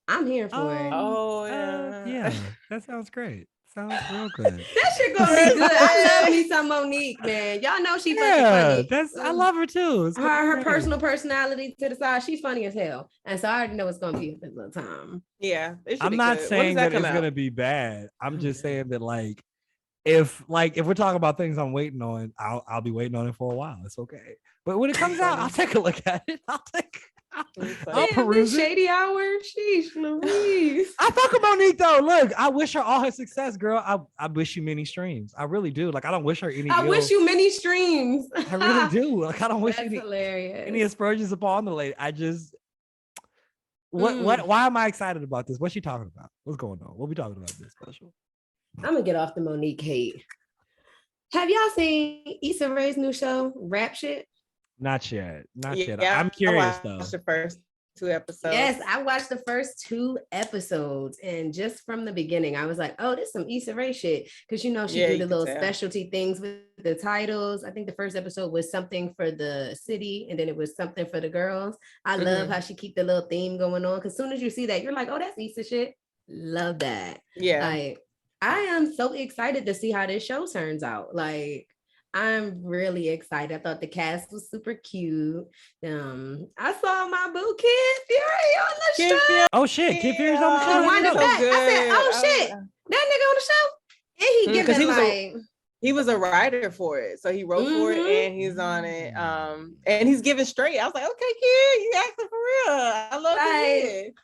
I'm here for it. Oh yeah. Yeah, that sounds great. Sounds real good. That shit gonna be good. I love me some Monique, man. Y'all know she fucking funny. I love her too. Her personal personality to the side, she's funny as hell. And so I already know it's gonna be a good little time. Yeah. I'm not saying that it's gonna be bad. I'm just saying that if we're talking about things I'm waiting on, I'll be waiting on it for a while. It's okay. But when it comes out, I'll take a look at it. I'll peruse it. Shady hour. Sheesh, Louise. I fuck with Monique though. Look, I wish her all her success, girl. I wish you many streams. I really do. Like, I don't wish her any. I wish you many streams. I really do. Like, I don't wish hilarious. any aspersions upon the lady. I just why am I excited about this? What's she talking about? What's going on? What we talking about this special? I'm gonna get off the Monique hate. Have y'all seen Issa Rae's new show, Rap Shit? Not yet. Yeah, I'm curious though. The first 2 episodes. Yes, I watched the first 2 episodes, and just from the beginning, I was like, "Oh, this is some Issa Rae shit," because she do the little specialty things with the titles. I think the first episode was something for the city, and then it was something for the girls. I love how she keep the little theme going on, because as soon as you see that, you're like, "Oh, that's Issa shit." Love that. Yeah, like I am so excited to see how this show turns out. Like, I'm really excited. I thought the cast was super cute. I saw my boo Kid Fury on the show. Oh shit, Kid Fury's on the show. I said, "Oh shit, that nigga on the show." And he giving he was a writer for it, so he wrote for it and he's on it. And he's giving straight. I was like, "Okay, Kid, you acting for real. I love it."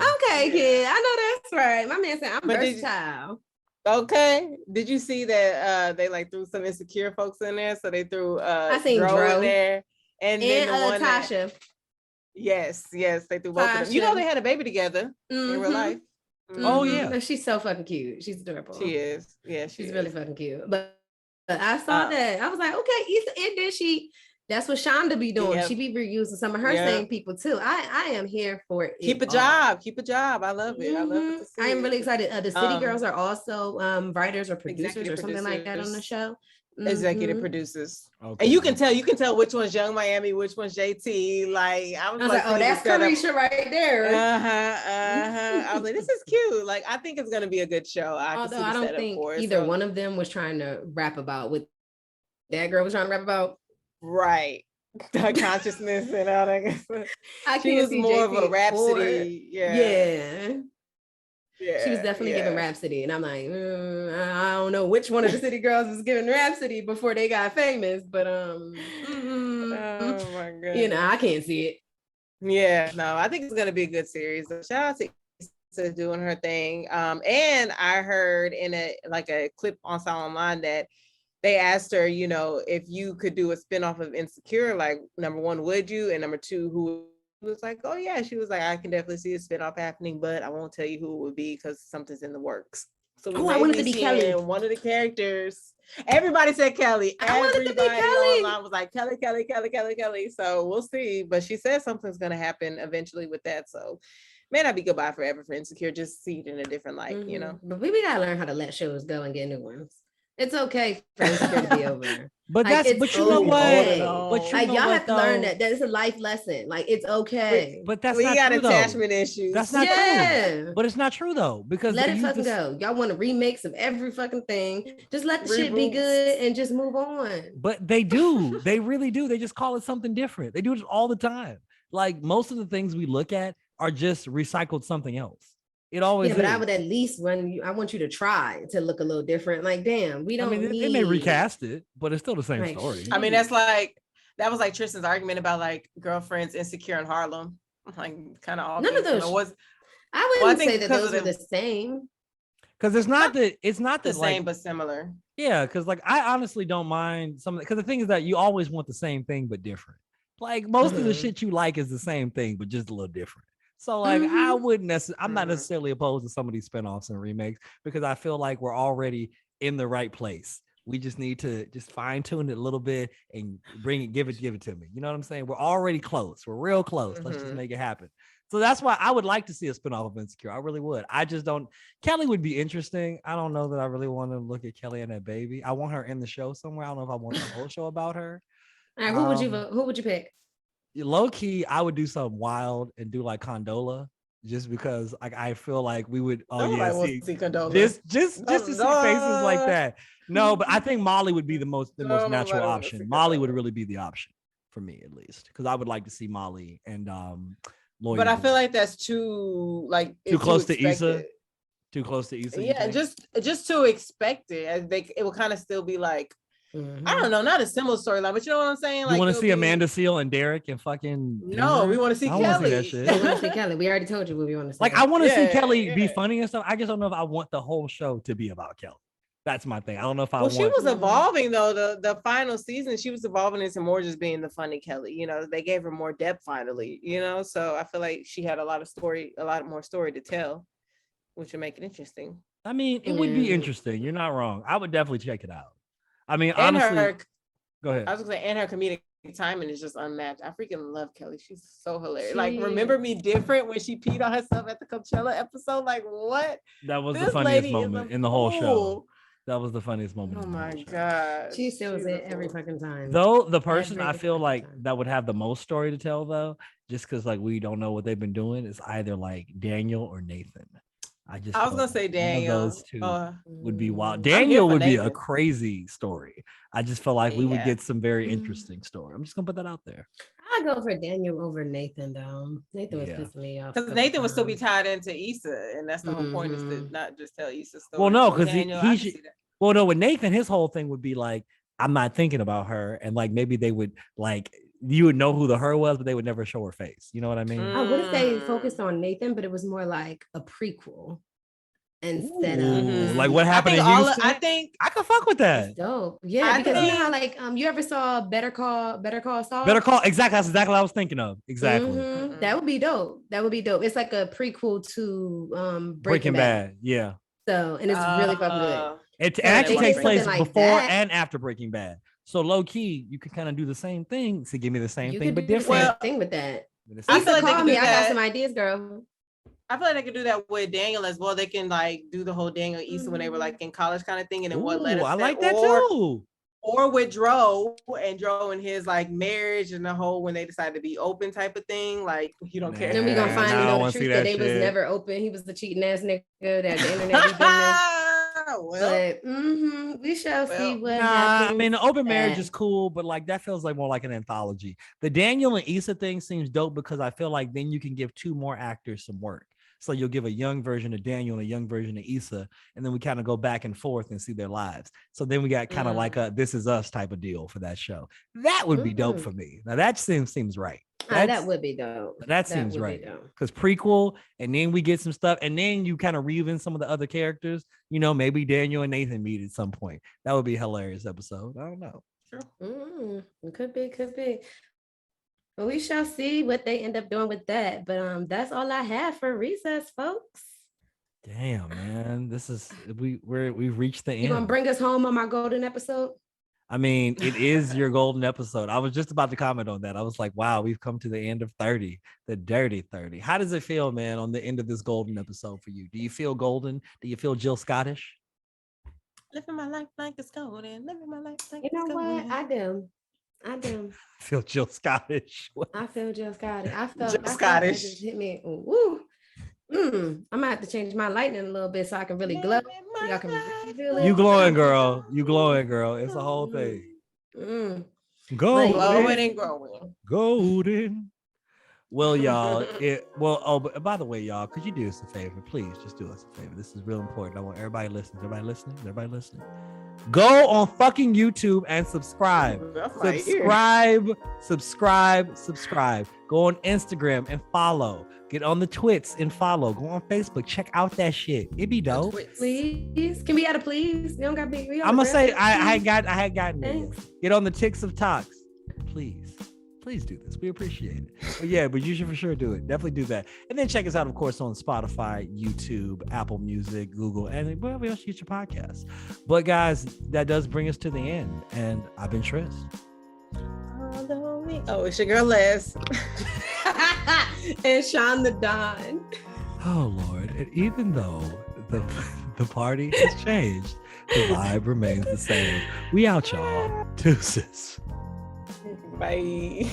Okay, Kid. I know that's right. My man said I'm versatile. Okay. Did you see that they like threw some insecure folks in there? So they threw I seen Dro in there and then the one Tasha. Yes, they threw both of them. You know they had a baby together in real life. Oh yeah. She's so fucking cute. She's adorable. She is. Yeah, she's really fucking cute. But I saw that. I was like, okay, Issa, and then that's what Shonda be doing. Yep. She be reusing some of her same people too. I am here for it. Keep a job. I love it. I love it. I am really excited. The City Girls are also writers or producers or something like that on the show. Executive producers. Okay. And you can tell which one's Young Miami, which one's JT. Like I was like, oh, that's Carisha right there. I was like, this is cute. Like I think it's gonna be a good show. Although I don't think either one of them was trying to rap about what that girl was trying to rap about. Right. Consciousness and all that. She was more of a Rhapsody. Yeah. She was definitely giving Rhapsody, and I'm like, I don't know which one of the City Girls was giving Rhapsody before they got famous, but oh my god, I can't see it. Yeah, no, I think it's gonna be a good series. So shout out to Issa doing her thing. And I heard in a clip on Sound Online that they asked her, if you could do a spinoff of Insecure, like number one, would you? And number two, who was like, oh yeah. She was like, I can definitely see a spinoff happening, but I won't tell you who it would be because something's in the works. So I wanted to be Kelly. One of the characters. Everybody said Kelly. Everybody online was like Kelly. So we'll see. But she said something's gonna happen eventually with that. So may not be goodbye forever for Insecure. Just see it in a different light, But we gotta learn how to let shows go and get new ones. It's okay for Insecure to be over. But you know what? Y'all have to learn that is a life lesson. Like it's okay. But that's we not got true, attachment though. issues. That's not true. But it's not true though, because let it fucking go. Y'all want a remix of every fucking thing. Just let the shit be good and just move on. But they do. They really do. They just call it something different. They do it all the time. Like most of the things we look at are just recycled something else. It always is. But I would at least I want you to try to look a little different. Like, damn, we don't they may recast it, but it's still the same story. I mean, that was like Tristan's argument about like girlfriends insecure in Harlem. Like kind of all none of those. I wouldn't say that those are the same. Because it's not the same, but similar. Yeah, because like I honestly don't mind some, because the thing is that you always want the same thing but different. Like most of the shit you like is the same thing but just a little different. So like I wouldn't I'm not necessarily opposed to some of these spinoffs and remakes because I feel like we're already in the right place. We just need to just fine tune it a little bit and give it to me. You know what I'm saying? We're already close. We're real close. Let's just make it happen. So that's why I would like to see a spinoff of Insecure. I really would. I just don't. Kelly would be interesting. I don't know that I really want to look at Kelly and that baby. I want her in the show somewhere. I don't know if I want the whole show about her. All right, who would you pick? Low key, I would do something wild and do like Condola, just because like I feel like we would. See Condola. Just to see faces like that. No, but I think Molly would be the most natural option. Molly would really be the option for me, at least, because I would like to see Molly and Lloyd. But I feel like that's too close to Issa. Too close to Issa. Yeah, just to expect it. It will kind of still be like I don't know, not a similar storyline, but you know what I'm saying? You want to see Amanda Seal and Derek and fucking... No, we want to see Kelly. That shit. We want to see Kelly. We already told you what we want to see. Like, I want to see Kelly be funny and stuff. I just don't know if I want the whole show to be about Kelly. That's my thing. I don't know if I want... She was evolving, though. The final season, she was evolving into more just being the funny Kelly. You know, they gave her more depth finally, you know? So I feel like she had a lot more story to tell, which would make it interesting. I mean, it would be interesting. You're not wrong. I would definitely check it out. I mean, honestly... Go ahead. I was gonna say, and her comedic timing is just unmatched. I freaking love Kelly. She's so hilarious. Like, remember Me Different when she peed on herself at the Coachella episode? Like, what? That was the funniest moment in the whole show. That was the funniest moment. Oh my god. She steals it every fucking time. Though the person I feel like that would have the most story to tell, though, just because like we don't know what they've been doing, is either like Daniel or Nathan. I was gonna say Daniel. Those two would be wild. Daniel would be a crazy story. I just feel like we would get some very interesting story. I'm just gonna put that out there. I go for Daniel over Nathan though. Nathan was pissing me off because Nathan would still be tied into Issa, and that's the whole point, is to not just tell Issa's story. Well, no, because well, no, with Nathan, his whole thing would be like, I'm not thinking about her, and like maybe they would like. You would know who the her was, but they would never show her face. You know what I mean? I would have they focused on Nathan, but it was more like a prequel instead of like what happened in Houston. I think I could fuck with that. That's dope. Yeah, because you know how like you ever saw Better Call Saul? Better Call, exactly. That's exactly what I was thinking of. Exactly. That would be dope. That would be dope. It's like a prequel to Breaking Bad. Yeah. So and it's really fucking good. It actually takes place like before and after Breaking Bad. So low key, you could kind of do the same thing to give me the same thing, but different. Same thing with that. I feel like I got some ideas, girl. I feel like they could do that with Daniel as well. They can like do the whole Daniel Issa when they were like in college kind of thing, and then what led us. I like that too. Or with Dro and his like marriage and the whole when they decided to be open type of thing, like you don't care. Then we gonna find the truth that they was never open. He was the cheating ass nigga that the internet be but we shall see what happens. I mean, the open marriage is cool, but like that feels like more like an anthology. The Daniel and Issa thing seems dope because I feel like then you can give two more actors some work. So you'll give a young version of Daniel and a young version of Issa, and then we kind of go back and forth and see their lives. So then we got kind of like a This Is Us type of deal for that show. That would be dope for me. Now that seems right. That would be dope. That seems right. Because prequel, and then we get some stuff, and then you kind of weave in some of the other characters. You know, maybe Daniel and Nathan meet at some point. That would be a hilarious episode. I don't know. Sure. It could be. But we shall see what they end up doing with that. But that's all I have for recess, folks. Damn, man, this is we've reached the end. You gonna bring us home on my golden episode? I mean, it is your golden episode. I was just about to comment on that. I was like, wow, we've come to the end of 30, the dirty 30. How does it feel, man, on the end of this golden episode for you? Do you feel golden? Do you feel Jill Scottish? Living my life like it's golden. Living my life like it's golden. You know what? I do. I feel Jill Scottish. I feel Jill Scottish. I felt Jill Scottish. Just hit me. Woo. I'm gonna have to change my lighting a little bit so I can really glow. Y'all can feel it. You glowing, girl. It's a whole thing. Glowing and growing. Golden. Well, y'all. But by the way, y'all, could you do us a favor? Please just do us a favor. This is real important. I want everybody listening. Everybody listening. Go on fucking YouTube and subscribe. Subscribe. Go on Instagram and follow. Get on the twits and follow. Go on Facebook. Check out that shit. It be dope. Please. Can we add a please? You don't got me. I'm gonna say I had gotten it. Get on the ticks of talks. Please do this. We appreciate it. But you should for sure do it. Definitely do that. And then check us out, of course, on Spotify, YouTube, Apple Music, Google, and wherever else you get your podcasts. But guys, that does bring us to the end. And I've been Tris. Oh, it's your girl Liz. And Sean the Don. Oh Lord. And even though the party has changed, the vibe remains the same. We out, y'all. Deuces. Bye.